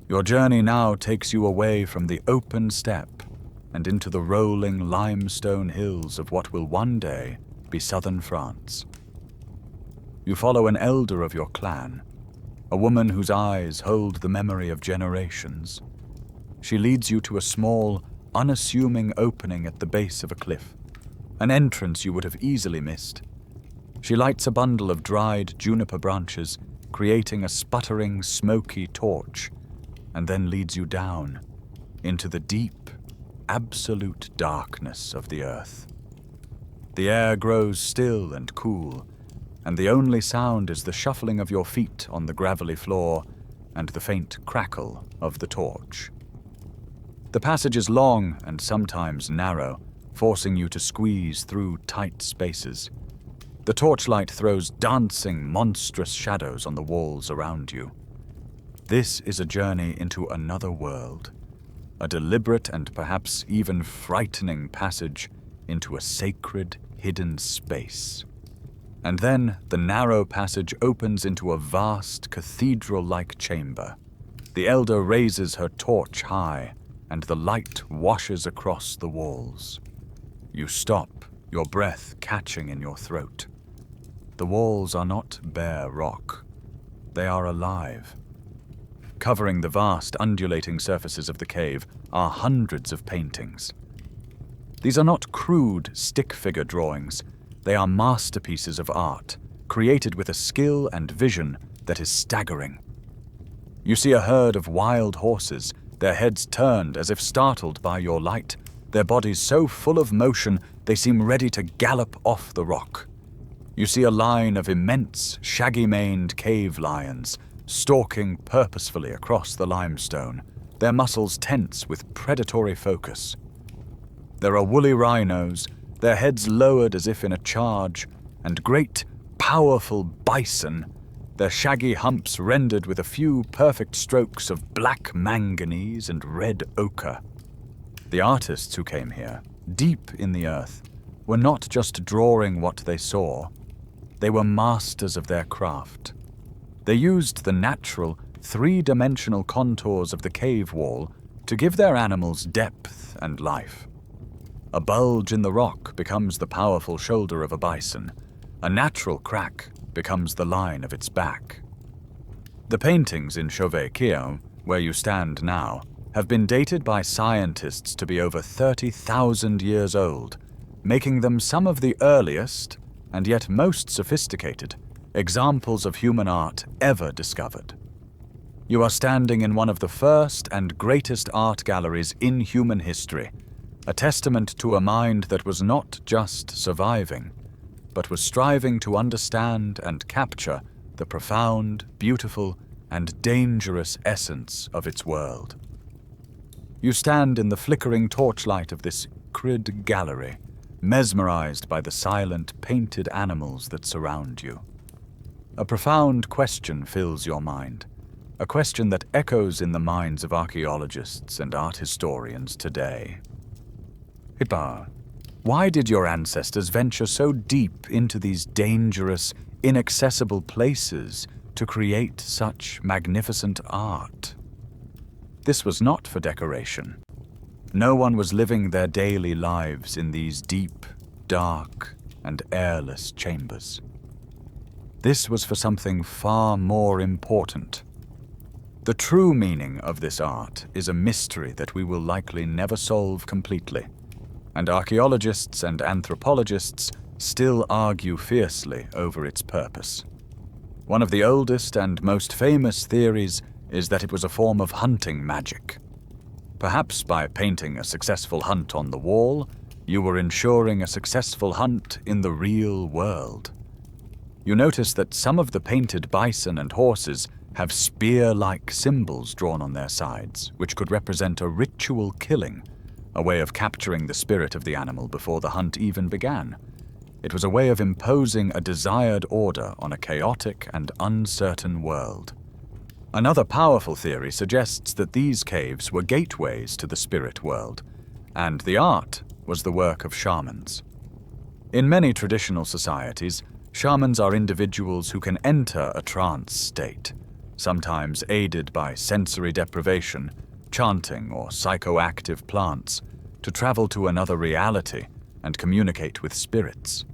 Your journey now takes you away from the open steppe and into the rolling limestone hills of what will one day be southern France. You follow an elder of your clan, a woman whose eyes hold the memory of generations. She leads you to a small, unassuming opening at the base of a cliff, an entrance you would have easily missed. She lights a bundle of dried juniper branches, creating a sputtering, smoky torch, and then leads you down into the deep, absolute darkness of the earth. The air grows still and cool, and the only sound is the shuffling of your feet on the gravelly floor and the faint crackle of the torch. The passage is long and sometimes narrow, forcing you to squeeze through tight spaces. The torchlight throws dancing, monstrous shadows on the walls around you. This is a journey into another world, a deliberate and perhaps even frightening passage into a sacred, hidden space. And then the narrow passage opens into a vast, cathedral-like chamber. The elder raises her torch high, and the light washes across the walls. You stop, your breath catching in your throat. The walls are not bare rock. They are alive. Covering the vast, undulating surfaces of the cave are hundreds of paintings. These are not crude stick figure drawings. They are masterpieces of art, created with a skill and vision that is staggering. You see a herd of wild horses, their heads turned as if startled by your light, their bodies so full of motion they seem ready to gallop off the rock. You see a line of immense, shaggy-maned cave lions, stalking purposefully across the limestone, their muscles tense with predatory focus. There are woolly rhinos, their heads lowered as if in a charge, and great, powerful bison, their shaggy humps rendered with a few perfect strokes of black manganese and red ochre. The artists who came here, deep in the earth, were not just drawing what they saw. They were masters of their craft. They used the natural, three-dimensional contours of the cave wall to give their animals depth and life. A bulge in the rock becomes the powerful shoulder of a bison. A natural crack becomes the line of its back. The paintings in Chauvet-Quillon, where you stand now, have been dated by scientists to be over 30,000 years old, making them some of the earliest, and yet most sophisticated, examples of human art ever discovered. You are standing in one of the first and greatest art galleries in human history, a testament to a mind that was not just surviving, but was striving to understand and capture the profound, beautiful, and dangerous essence of its world. You stand in the flickering torchlight of this crid gallery, mesmerized by the silent, painted animals that surround you. A profound question fills your mind, a question that echoes in the minds of archaeologists and art historians today. Hippa, why did your ancestors venture so deep into these dangerous, inaccessible places to create such magnificent art? This was not for decoration. No one was living their daily lives in these deep, dark, and airless chambers. This was for something far more important. The true meaning of this art is a mystery that we will likely never solve completely, and archaeologists and anthropologists still argue fiercely over its purpose. One of the oldest and most famous theories is that it was a form of hunting magic. Perhaps by painting a successful hunt on the wall, you were ensuring a successful hunt in the real world. You notice that some of the painted bison and horses have spear-like symbols drawn on their sides, which could represent a ritual killing, a way of capturing the spirit of the animal before the hunt even began. It was a way of imposing a desired order on a chaotic and uncertain world. Another powerful theory suggests that these caves were gateways to the spirit world, and the art was the work of shamans. In many traditional societies, shamans are individuals who can enter a trance state, sometimes aided by sensory deprivation, chanting, or psychoactive plants, to travel to another reality and communicate with spirits.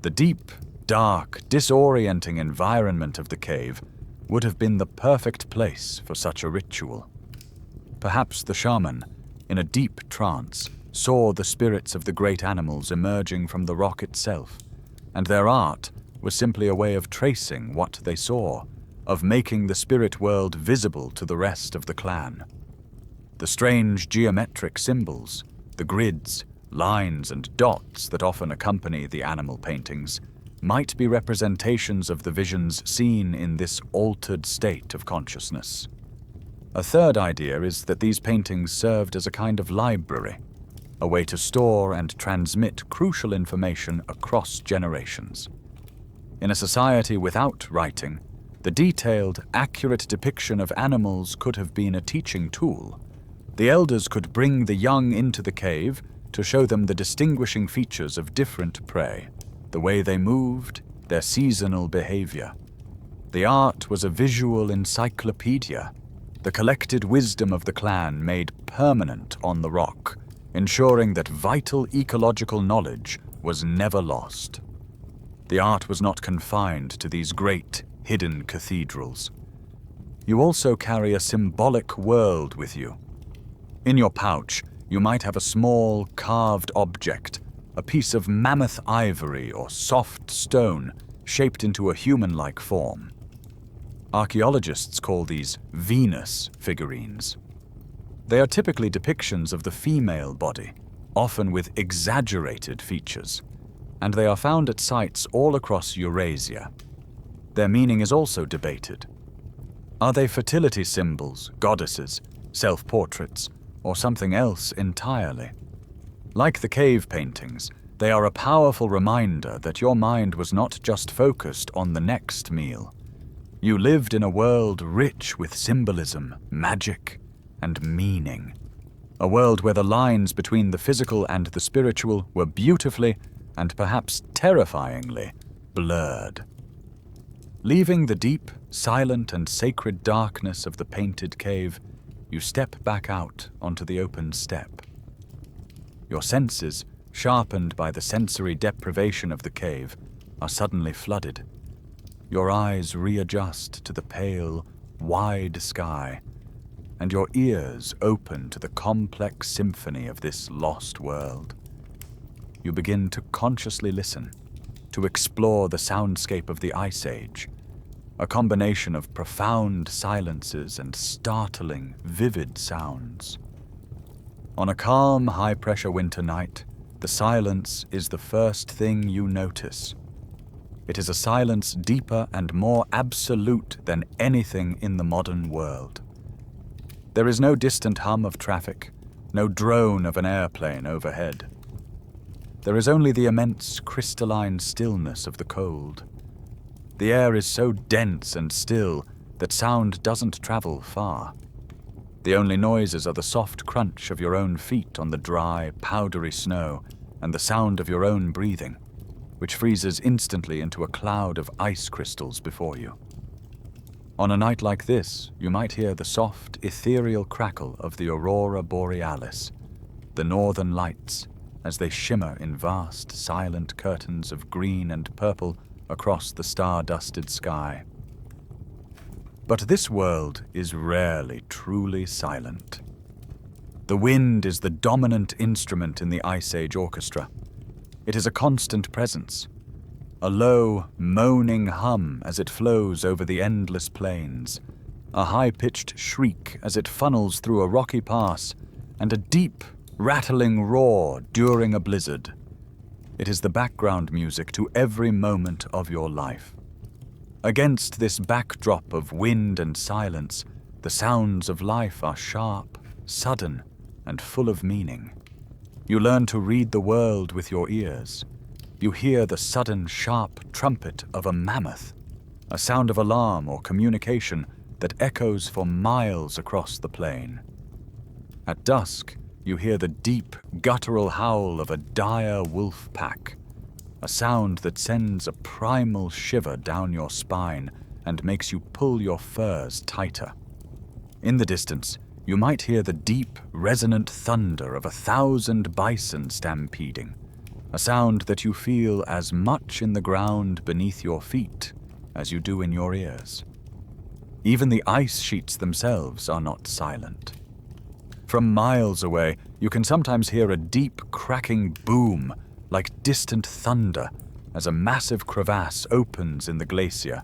The deep, dark, disorienting environment of the cave would have been the perfect place for such a ritual. Perhaps the shaman, in a deep trance, saw the spirits of the great animals emerging from the rock itself, and their art was simply a way of tracing what they saw, of making the spirit world visible to the rest of the clan. The strange geometric symbols, the grids, lines, and dots that often accompany the animal paintings might be representations of the visions seen in this altered state of consciousness. A third idea is that these paintings served as a kind of library, a way to store and transmit crucial information across generations. In a society without writing, the detailed, accurate depiction of animals could have been a teaching tool. The elders could bring the young into the cave to show them the distinguishing features of different prey, the way they moved, their seasonal behavior. The art was a visual encyclopedia, the collected wisdom of the clan made permanent on the rock, ensuring that vital ecological knowledge was never lost. The art was not confined to these great, hidden cathedrals. You also carry a symbolic world with you. In your pouch, you might have a small, carved object, a piece of mammoth ivory or soft stone shaped into a human-like form. Archaeologists call these Venus figurines. They are typically depictions of the female body, often with exaggerated features, and they are found at sites all across Eurasia. Their meaning is also debated. Are they fertility symbols, goddesses, self-portraits, or something else entirely? Like the cave paintings, they are a powerful reminder that your mind was not just focused on the next meal. You lived in a world rich with symbolism, magic, and meaning. A world where the lines between the physical and the spiritual were beautifully, and perhaps terrifyingly, blurred. Leaving the deep, silent, and sacred darkness of the painted cave, you step back out onto the open steppe. Your senses, sharpened by the sensory deprivation of the cave, are suddenly flooded. Your eyes readjust to the pale, wide sky, and your ears open to the complex symphony of this lost world. You begin to consciously listen, to explore the soundscape of the Ice Age, a combination of profound silences and startling, vivid sounds. On a calm, high-pressure winter night, the silence is the first thing you notice. It is a silence deeper and more absolute than anything in the modern world. There is no distant hum of traffic, no drone of an airplane overhead. There is only the immense crystalline stillness of the cold. The air is so dense and still that sound doesn't travel far. The only noises are the soft crunch of your own feet on the dry, powdery snow and the sound of your own breathing, which freezes instantly into a cloud of ice crystals before you. On a night like this, you might hear the soft, ethereal crackle of the aurora borealis, the northern lights, as they shimmer in vast, silent curtains of green and purple across the star-dusted sky. But this world is rarely truly silent. The wind is the dominant instrument in the Ice Age orchestra. It is a constant presence, a low, moaning hum as it flows over the endless plains, a high-pitched shriek as it funnels through a rocky pass, and a deep, rattling roar during a blizzard. It is the background music to every moment of your life. Against this backdrop of wind and silence, the sounds of life are sharp, sudden, and full of meaning. You learn to read the world with your ears. You hear the sudden, sharp trumpet of a mammoth, a sound of alarm or communication that echoes for miles across the plain. At dusk, you hear the deep, guttural howl of a dire wolf pack, a sound that sends a primal shiver down your spine and makes you pull your furs tighter. In the distance, you might hear the deep, resonant thunder of 1,000 bison stampeding, a sound that you feel as much in the ground beneath your feet as you do in your ears. Even the ice sheets themselves are not silent. From miles away, you can sometimes hear a deep, cracking boom like distant thunder as a massive crevasse opens in the glacier,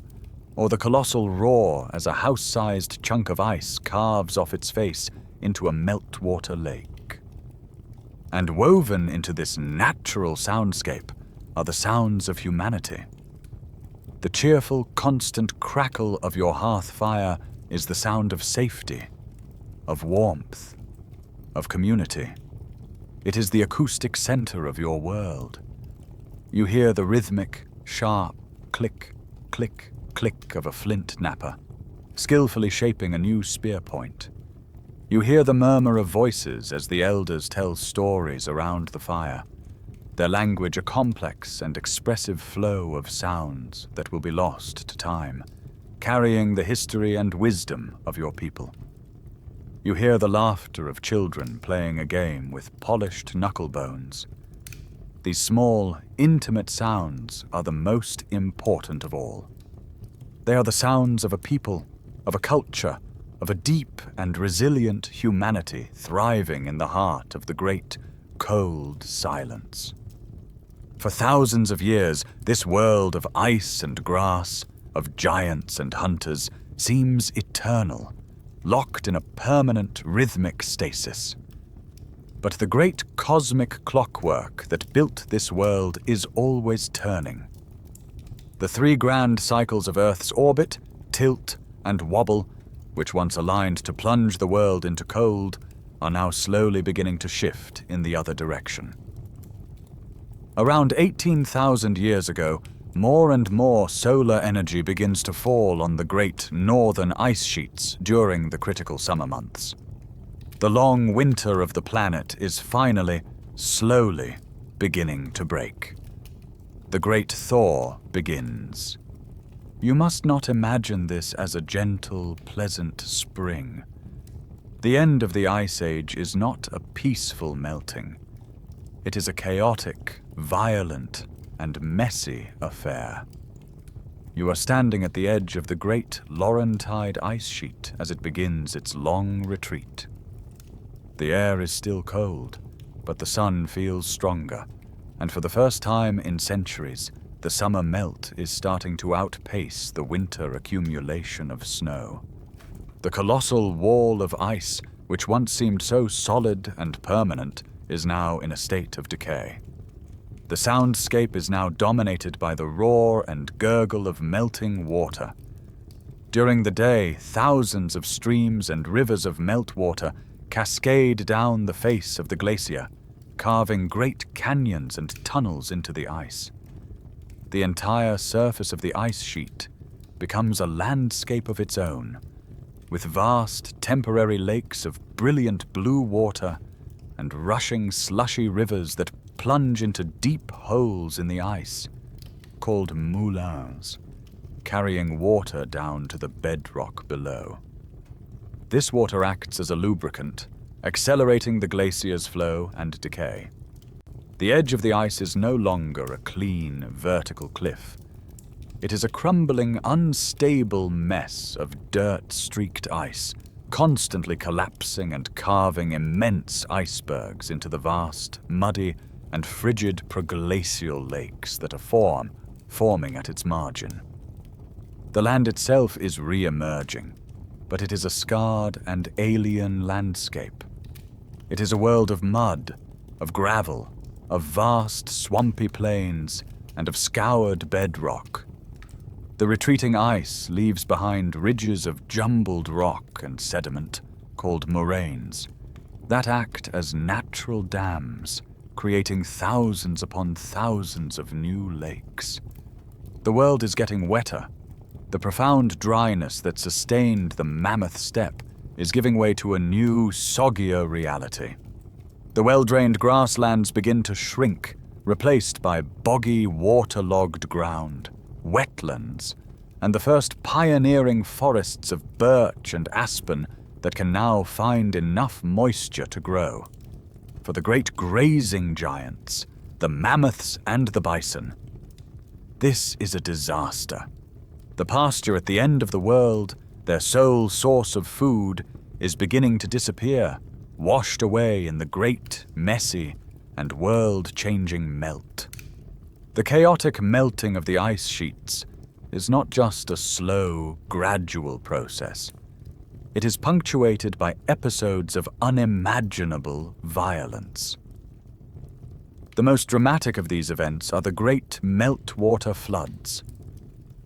or the colossal roar as a house-sized chunk of ice carves off its face into a meltwater lake. And woven into this natural soundscape are the sounds of humanity. The cheerful, constant crackle of your hearth fire is the sound of safety, of warmth, of community. It is the acoustic center of your world. You hear the rhythmic, sharp click, click, click of a flint napper, skillfully shaping a new spear point. You hear the murmur of voices as the elders tell stories around the fire, their language a complex and expressive flow of sounds that will be lost to time, carrying the history and wisdom of your people. You hear the laughter of children playing a game with polished knuckle bones. These small, intimate sounds are the most important of all. They are the sounds of a people, of a culture, of a deep and resilient humanity thriving in the heart of the great, cold silence. For thousands of years, this world of ice and grass, of giants and hunters, seems eternal, locked in a permanent rhythmic stasis. But the great cosmic clockwork that built this world is always turning. The three grand cycles of Earth's orbit, tilt, and wobble, which once aligned to plunge the world into cold, are now slowly beginning to shift in the other direction. Around 18,000 years ago, more and more solar energy begins to fall on the great northern ice sheets during the critical summer months. The long winter of the planet is finally, slowly, beginning to break. The great thaw begins. You must not imagine this as a gentle, pleasant spring. The end of the Ice Age is not a peaceful melting. It is a chaotic, violent, and messy affair. You are standing at the edge of the great Laurentide ice sheet as it begins its long retreat. The air is still cold, but the sun feels stronger, and for the first time in centuries, the summer melt is starting to outpace the winter accumulation of snow. The colossal wall of ice, which once seemed so solid and permanent, is now in a state of decay. The soundscape is now dominated by the roar and gurgle of melting water. During the day, thousands of streams and rivers of meltwater cascade down the face of the glacier, carving great canyons and tunnels into the ice. The entire surface of the ice sheet becomes a landscape of its own, with vast temporary lakes of brilliant blue water and rushing slushy rivers that plunge into deep holes in the ice, called moulins, carrying water down to the bedrock below. This water acts as a lubricant, accelerating the glacier's flow and decay. The edge of the ice is no longer a clean, vertical cliff. It is a crumbling, unstable mess of dirt-streaked ice, constantly collapsing and carving immense icebergs into the vast, muddy, and frigid proglacial lakes that are forming at its margin. The land itself is re-emerging, but it is a scarred and alien landscape. It is a world of mud, of gravel, of vast swampy plains, and of scoured bedrock. The retreating ice leaves behind ridges of jumbled rock and sediment, called moraines, that act as natural dams, creating thousands upon thousands of new lakes. The world is getting wetter. The profound dryness that sustained the mammoth steppe is giving way to a new, soggier reality. The well-drained grasslands begin to shrink, replaced by boggy, waterlogged ground, wetlands, and the first pioneering forests of birch and aspen that can now find enough moisture to grow. For the great grazing giants, the mammoths and the bison, this is a disaster. The pasture at the end of the world, their sole source of food, is beginning to disappear, washed away in the great, messy, and world-changing melt. The chaotic melting of the ice sheets is not just a slow, gradual process. It is punctuated by episodes of unimaginable violence. The most dramatic of these events are the great meltwater floods.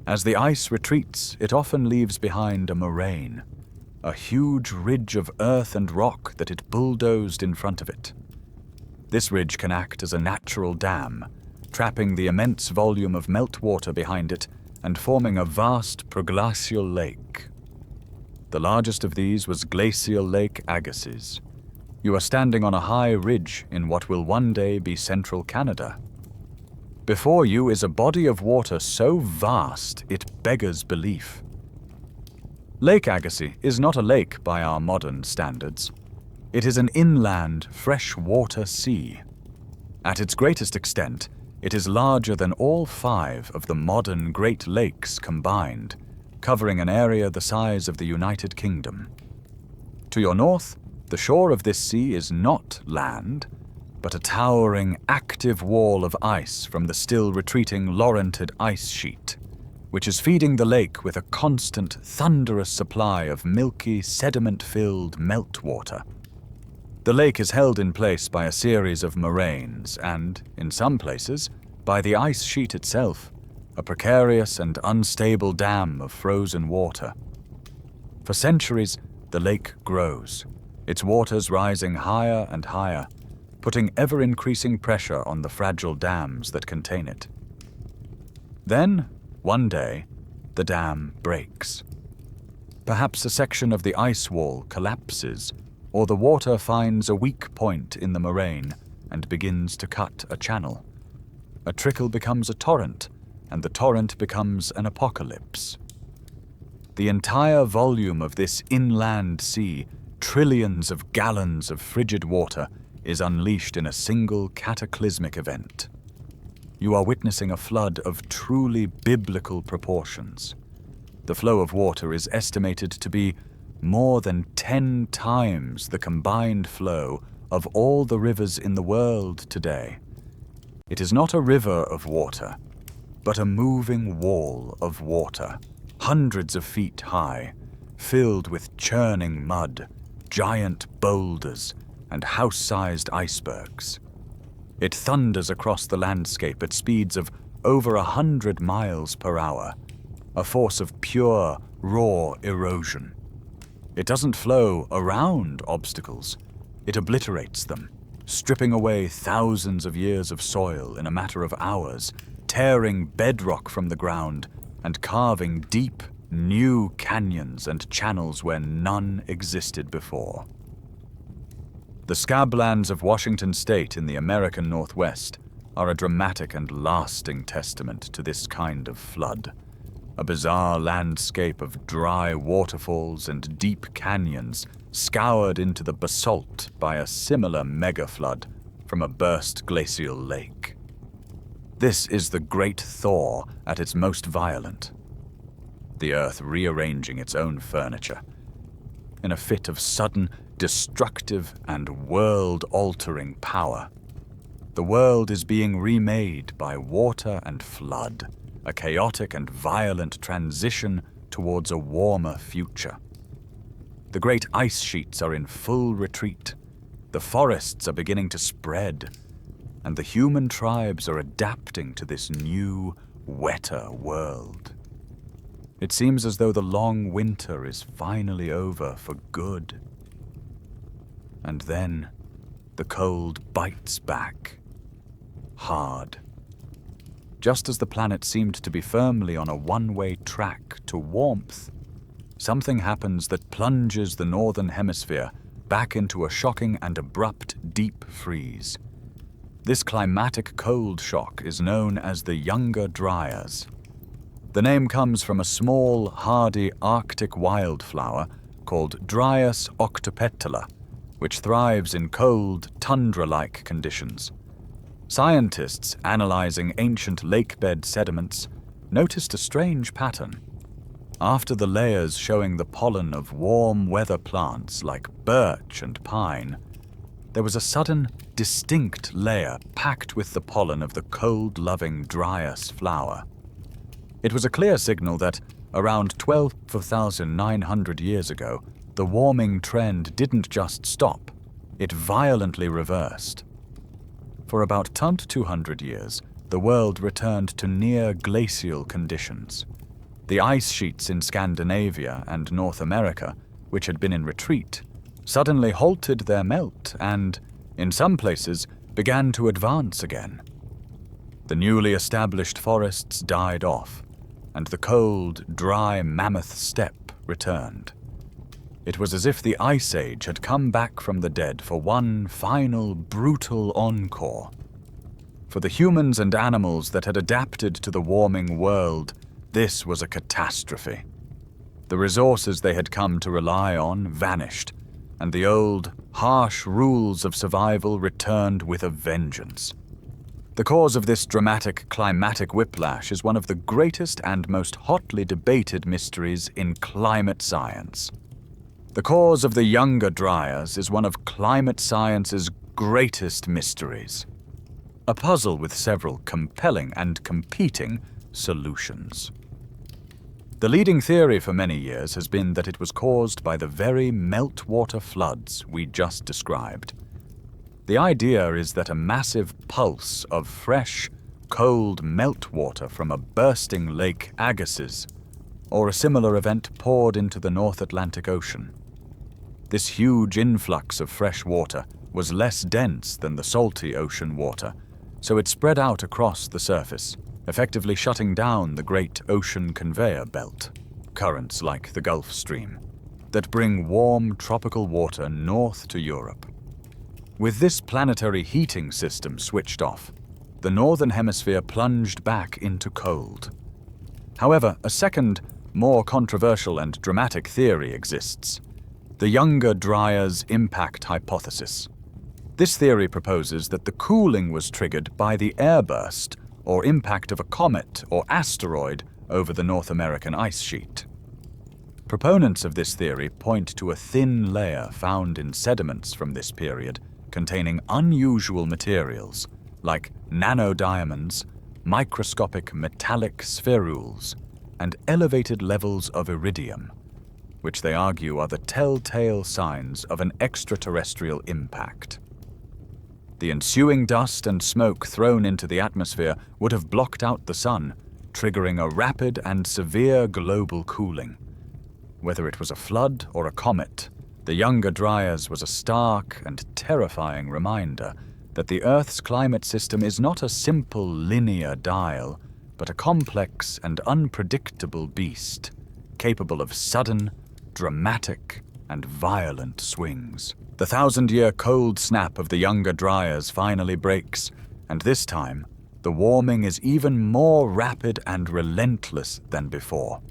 As the ice retreats, it often leaves behind a moraine, a huge ridge of earth and rock that it bulldozed in front of it. This ridge can act as a natural dam, trapping the immense volume of meltwater behind it and forming a vast proglacial lake. The largest of these was Glacial Lake Agassiz. You are standing on a high ridge in what will one day be central Canada. Before you is a body of water so vast it beggars belief. Lake Agassiz is not a lake by our modern standards. It is an inland freshwater sea. At its greatest extent, it is larger than all 5 of the modern Great Lakes combined, covering an area the size of the United Kingdom. To your north, the shore of this sea is not land, but a towering, active wall of ice from the still retreating Laurentid ice sheet, which is feeding the lake with a constant, thunderous supply of milky, sediment-filled meltwater. The lake is held in place by a series of moraines and, in some places, by the ice sheet itself, a precarious and unstable dam of frozen water. For centuries, the lake grows, its waters rising higher and higher, putting ever-increasing pressure on the fragile dams that contain it. Then, one day, the dam breaks. Perhaps a section of the ice wall collapses, or the water finds a weak point in the moraine and begins to cut a channel. A trickle becomes a torrent, and the torrent becomes an apocalypse. The entire volume of this inland sea, trillions of gallons of frigid water, is unleashed in a single cataclysmic event. You are witnessing a flood of truly biblical proportions. The flow of water is estimated to be more than 10 times the combined flow of all the rivers in the world today. It is not a river of water, but a moving wall of water, hundreds of feet high, filled with churning mud, giant boulders, and house-sized icebergs. It thunders across the landscape at speeds of over 100 miles per hour, a force of pure, raw erosion. It doesn't flow around obstacles, it obliterates them, stripping away thousands of years of soil in a matter of hours, tearing bedrock from the ground and carving deep, new canyons and channels where none existed before. The scablands of Washington State in the American Northwest are a dramatic and lasting testament to this kind of flood, a bizarre landscape of dry waterfalls and deep canyons scoured into the basalt by a similar mega-flood from a burst glacial lake. This is the Great Thaw at its most violent, the Earth rearranging its own furniture. In a fit of sudden, destructive, and world-altering power, the world is being remade by water and flood, a chaotic and violent transition towards a warmer future. The great ice sheets are in full retreat, the forests are beginning to spread, and the human tribes are adapting to this new, wetter world. It seems as though the long winter is finally over for good. And then the cold bites back, hard. Just as the planet seemed to be firmly on a one-way track to warmth, something happens that plunges the northern hemisphere back into a shocking and abrupt deep freeze. This climatic cold shock is known as the Younger Dryas. The name comes from a small, hardy Arctic wildflower called Dryas octopetala, which thrives in cold, tundra-like conditions. Scientists analyzing ancient lakebed sediments noticed a strange pattern. After the layers showing the pollen of warm weather plants like birch and pine, there was a sudden, distinct layer packed with the pollen of the cold-loving Dryas flower. It was a clear signal that, around 12,900 years ago, the warming trend didn't just stop, it violently reversed. For about 200 years, the world returned to near glacial conditions. The ice sheets in Scandinavia and North America, which had been in retreat, suddenly halted their melt and, in some places, began to advance again. The newly established forests died off, and the cold, dry mammoth steppe returned. It was as if the Ice Age had come back from the dead for one final, brutal encore. For the humans and animals that had adapted to the warming world, this was a catastrophe. The resources they had come to rely on vanished, and the old, harsh rules of survival returned with a vengeance. The cause of this dramatic climatic whiplash is one of the greatest and most hotly debated mysteries in climate science. The cause of the younger dryas is one of climate science's greatest mysteries, a puzzle with several compelling and competing solutions. The leading theory for many years has been that it was caused by the very meltwater floods we just described. The idea is that a massive pulse of fresh, cold meltwater from a bursting Lake Agassiz or a similar event poured into the North Atlantic Ocean. This huge influx of fresh water was less dense than the salty ocean water, so it spread out across the surface, effectively shutting down the great ocean conveyor belt, currents like the Gulf Stream, that bring warm tropical water north to Europe. With this planetary heating system switched off, the northern hemisphere plunged back into cold. However, a second, more controversial and dramatic theory exists: the younger dryas impact hypothesis. This theory proposes that the cooling was triggered by the airburst or impact of a comet or asteroid over the North American ice sheet. Proponents of this theory point to a thin layer found in sediments from this period containing unusual materials like nanodiamonds, microscopic metallic spherules, and elevated levels of iridium, which they argue are the telltale signs of an extraterrestrial impact. The ensuing dust and smoke thrown into the atmosphere would have blocked out the sun, triggering a rapid and severe global cooling. Whether it was a flood or a comet, the Younger Dryas was a stark and terrifying reminder that the Earth's climate system is not a simple linear dial, but a complex and unpredictable beast, capable of sudden, dramatic, and violent swings. The 1,000-year cold snap of the Younger Dryas finally breaks, and this time, the warming is even more rapid and relentless than before.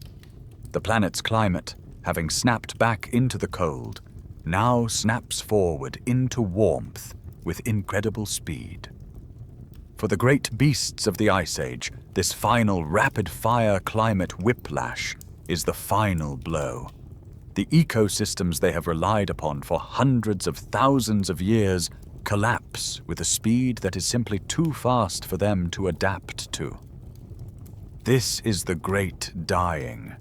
The planet's climate, having snapped back into the cold, now snaps forward into warmth with incredible speed. For the great beasts of the Ice Age, this final rapid-fire climate whiplash is the final blow. The ecosystems they have relied upon for hundreds of thousands of years collapse with a speed that is simply too fast for them to adapt to. This is the great dying.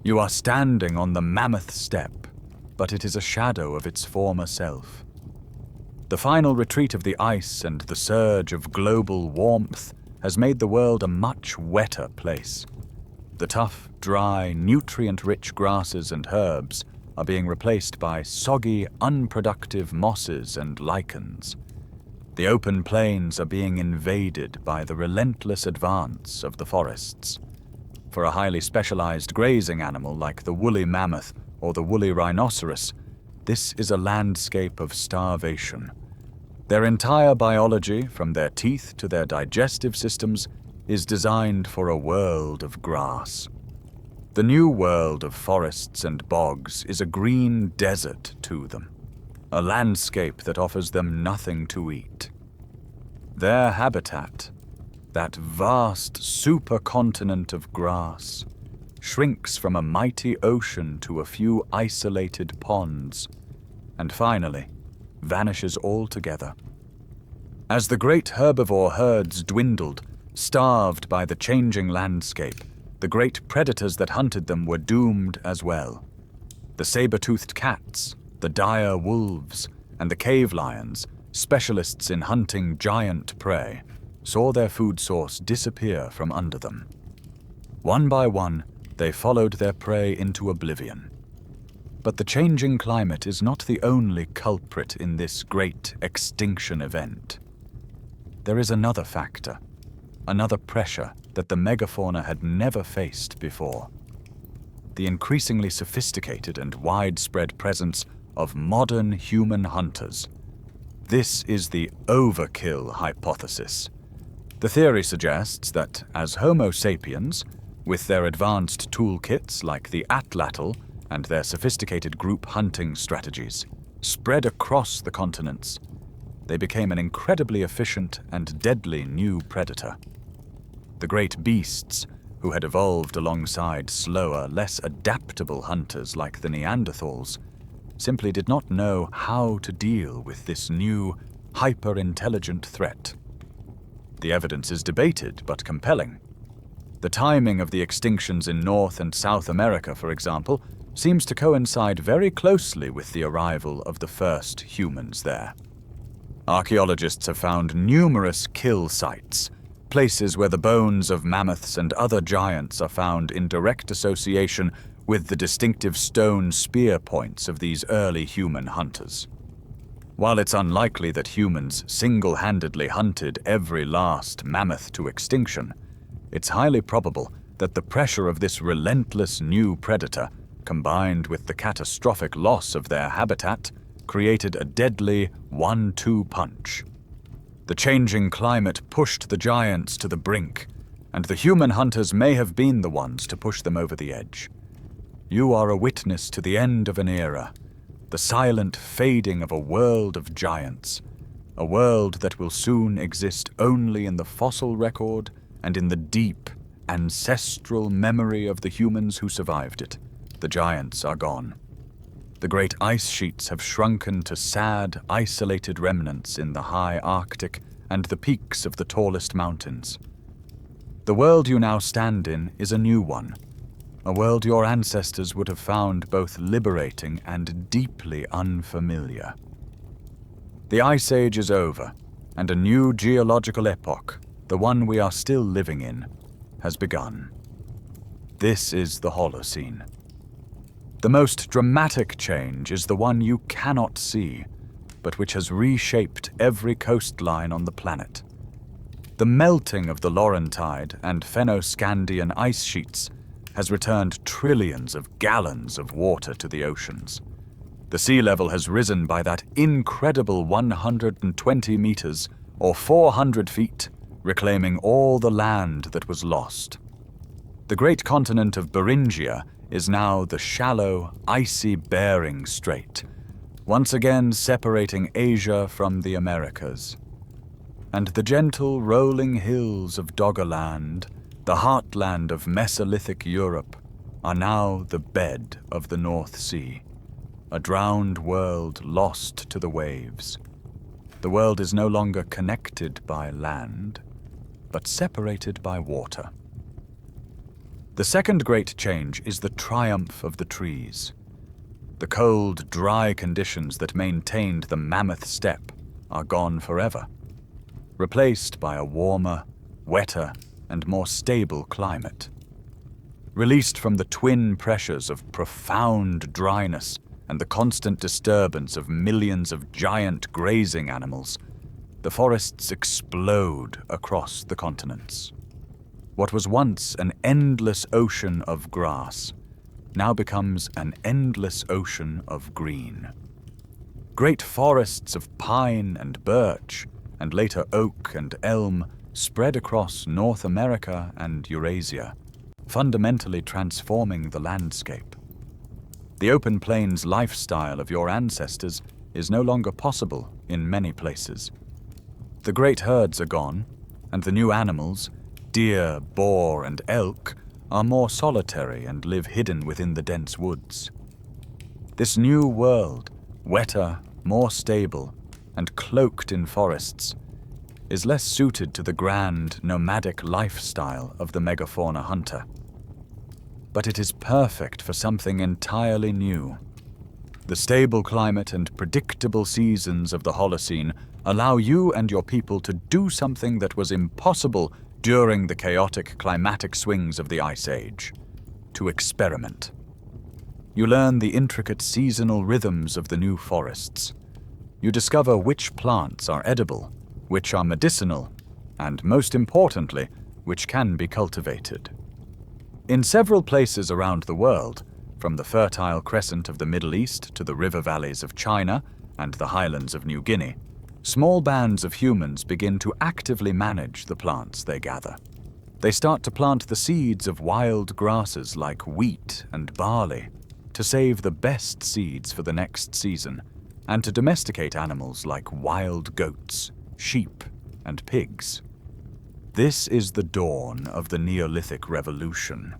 You are standing on the mammoth step, but it is a shadow of its former self. The final retreat of the ice and the surge of global warmth has made the world a much wetter place. The tough, dry, nutrient-rich grasses and herbs are being replaced by soggy, unproductive mosses and lichens. The open plains are being invaded by the relentless advance of the forests. For a highly specialized grazing animal like the woolly mammoth or the woolly rhinoceros, this is a landscape of starvation. Their entire biology, from their teeth to their digestive systems, is designed for a world of grass. The new world of forests and bogs is a green desert to them, a landscape that offers them nothing to eat. Their habitat, that vast supercontinent of grass, shrinks from a mighty ocean to a few isolated ponds, and finally vanishes altogether. As the great herbivore herds dwindled, starved by the changing landscape, the great predators that hunted them were doomed as well. The saber-toothed cats, the dire wolves, and the cave lions, specialists in hunting giant prey, saw their food source disappear from under them. One by one, they followed their prey into oblivion. But the changing climate is not the only culprit in this great extinction event. There is another factor, another pressure that the megafauna had never faced before. The increasingly sophisticated and widespread presence of modern human hunters. This is the overkill hypothesis. The theory suggests that as Homo sapiens, with their advanced toolkits like the atlatl and their sophisticated group hunting strategies, spread across the continents, they became an incredibly efficient and deadly new predator. The great beasts, who had evolved alongside slower, less adaptable hunters like the Neanderthals, simply did not know how to deal with this new, hyper-intelligent threat. The evidence is debated but compelling. The timing of the extinctions in North and South America, for example, seems to coincide very closely with the arrival of the first humans there. Archaeologists have found numerous kill sites, places where the bones of mammoths and other giants are found in direct association with the distinctive stone spear points of these early human hunters. While it's unlikely that humans single-handedly hunted every last mammoth to extinction, it's highly probable that the pressure of this relentless new predator, combined with the catastrophic loss of their habitat, created a deadly 1-2 punch. The changing climate pushed the giants to the brink, and the human hunters may have been the ones to push them over the edge. You are a witness to the end of an era, the silent fading of a world of giants, a world that will soon exist only in the fossil record and in the deep, ancestral memory of the humans who survived it. The giants are gone. The great ice sheets have shrunken to sad, isolated remnants in the high Arctic and the peaks of the tallest mountains. The world you now stand in is a new one, a world your ancestors would have found both liberating and deeply unfamiliar. The Ice Age is over, and a new geological epoch, the one we are still living in, has begun. This is the Holocene. The most dramatic change is the one you cannot see, but which has reshaped every coastline on the planet. The melting of the Laurentide and Fennoscandian ice sheets has returned trillions of gallons of water to the oceans. The sea level has risen by that incredible 120 meters, or 400 feet, reclaiming all the land that was lost. The great continent of Beringia is now the shallow, icy Bering Strait, once again separating Asia from the Americas. And the gentle rolling hills of Doggerland, the heartland of Mesolithic Europe, are now the bed of the North Sea, a drowned world lost to the waves. The world is no longer connected by land, but separated by water. The second great change is the triumph of the trees. The cold, dry conditions that maintained the mammoth steppe are gone forever, replaced by a warmer, wetter, and more stable climate. Released from the twin pressures of profound dryness and the constant disturbance of millions of giant grazing animals, the forests explode across the continents. What was once an endless ocean of grass now becomes an endless ocean of green. Great forests of pine and birch, and later oak and elm, spread across North America and Eurasia, fundamentally transforming the landscape. The open plains lifestyle of your ancestors is no longer possible in many places. The great herds are gone, and the new animals, deer, boar, and elk, are more solitary and live hidden within the dense woods. This new world, wetter, more stable, and cloaked in forests, is less suited to the grand, nomadic lifestyle of the megafauna hunter. But it is perfect for something entirely new. The stable climate and predictable seasons of the Holocene allow you and your people to do something that was impossible during the chaotic climatic swings of the Ice Age: to experiment. You learn the intricate seasonal rhythms of the new forests. You discover which plants are edible, which are medicinal, and most importantly, which can be cultivated. In several places around the world, from the Fertile Crescent of the Middle East to the river valleys of China and the highlands of New Guinea, small bands of humans begin to actively manage the plants they gather. They start to plant the seeds of wild grasses like wheat and barley to save the best seeds for the next season, and to domesticate animals like wild goats, sheep, and pigs. This is the dawn of the Neolithic Revolution.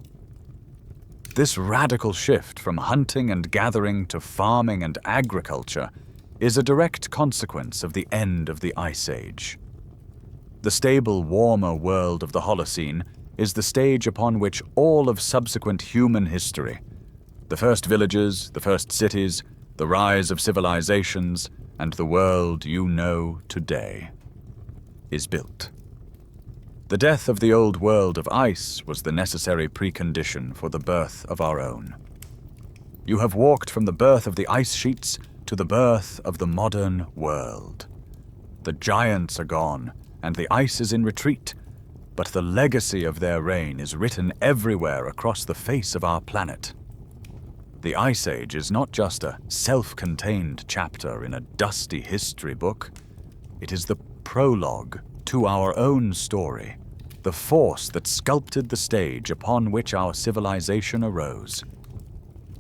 This radical shift from hunting and gathering to farming and agriculture is a direct consequence of the end of the Ice Age. The stable, warmer world of the Holocene is the stage upon which all of subsequent human history, the first villages, the first cities, the rise of civilizations, and the world you know today, is built. The death of the old world of ice was the necessary precondition for the birth of our own. You have walked from the birth of the ice sheets to the birth of the modern world. The giants are gone, and the ice is in retreat, but the legacy of their reign is written everywhere across the face of our planet. The Ice Age is not just a self-contained chapter in a dusty history book. It is the prologue to our own story, the force that sculpted the stage upon which our civilization arose.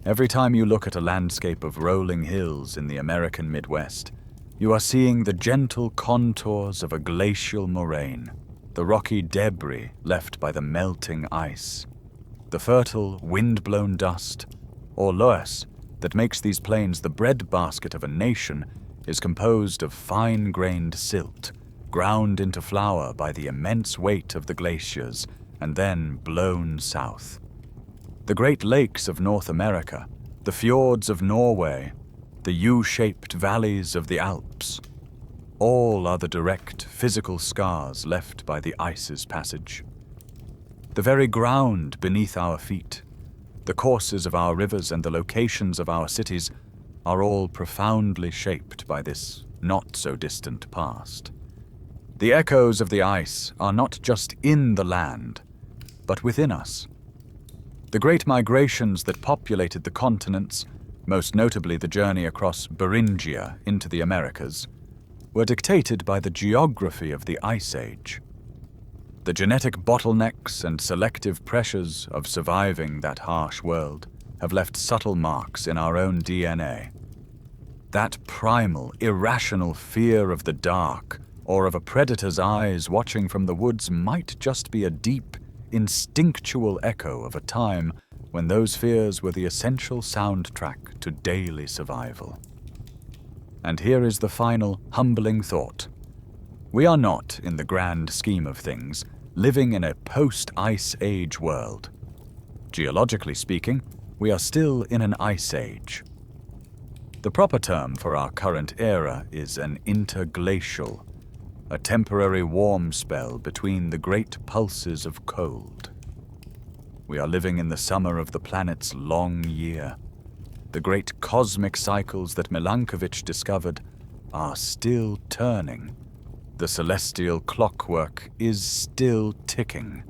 Every time you look at a landscape of rolling hills in the American Midwest, you are seeing the gentle contours of a glacial moraine, the rocky debris left by the melting ice, the fertile, wind-blown dust, or loess, that makes these plains the breadbasket of a nation, is composed of fine-grained silt, ground into flour by the immense weight of the glaciers and then blown south. The Great Lakes of North America, the fjords of Norway, the U-shaped valleys of the Alps, all are the direct physical scars left by the ice's passage. The very ground beneath our feet, the courses of our rivers and the locations of our cities are all profoundly shaped by this not-so-distant past. The echoes of the ice are not just in the land, but within us. The great migrations that populated the continents, most notably the journey across Beringia into the Americas, were dictated by the geography of the Ice Age. The genetic bottlenecks and selective pressures of surviving that harsh world have left subtle marks in our own DNA. That primal, irrational fear of the dark or of a predator's eyes watching from the woods might just be a deep, instinctual echo of a time when those fears were the essential soundtrack to daily survival. And here is the final, humbling thought. We are not, in the grand scheme of things, living in a post-Ice Age world. Geologically speaking, we are still in an Ice Age. The proper term for our current era is an interglacial, a temporary warm spell between the great pulses of cold. We are living in the summer of the planet's long year. The great cosmic cycles that Milankovitch discovered are still turning. The celestial clockwork is still ticking.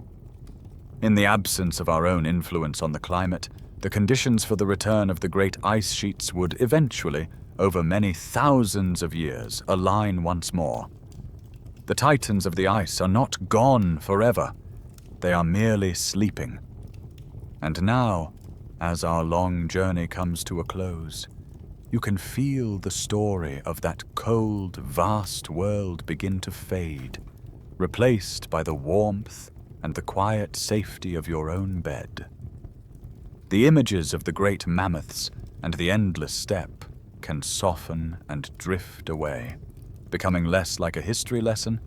In the absence of our own influence on the climate, the conditions for the return of the great ice sheets would eventually, over many thousands of years, align once more. The titans of the ice are not gone forever. They are merely sleeping. And now, as our long journey comes to a close, you can feel the story of that cold, vast world begin to fade, replaced by the warmth and the quiet safety of your own bed. The images of the great mammoths and the endless steppe can soften and drift away, becoming less like a history lesson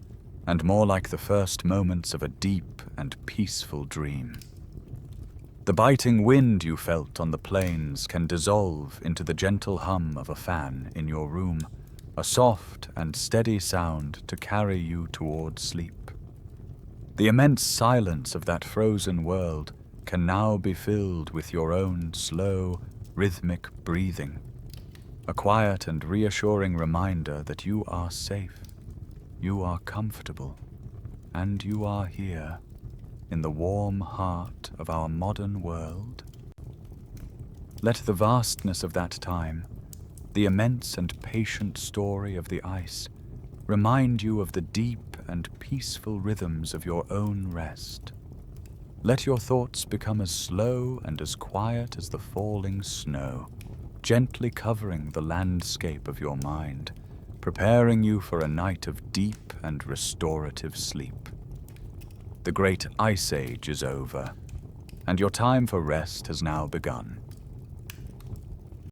and more like the first moments of a deep and peaceful dream. The biting wind you felt on the plains can dissolve into the gentle hum of a fan in your room, a soft and steady sound to carry you toward sleep. The immense silence of that frozen world can now be filled with your own slow, rhythmic breathing, a quiet and reassuring reminder that you are safe, you are comfortable, and you are here, in the warm heart of our modern world. Let the vastness of that time, the immense and patient story of the ice, remind you of the deep and peaceful rhythms of your own rest. Let your thoughts become as slow and as quiet as the falling snow, gently covering the landscape of your mind, preparing you for a night of deep and restorative sleep. The great ice age is over, and your time for rest has now begun.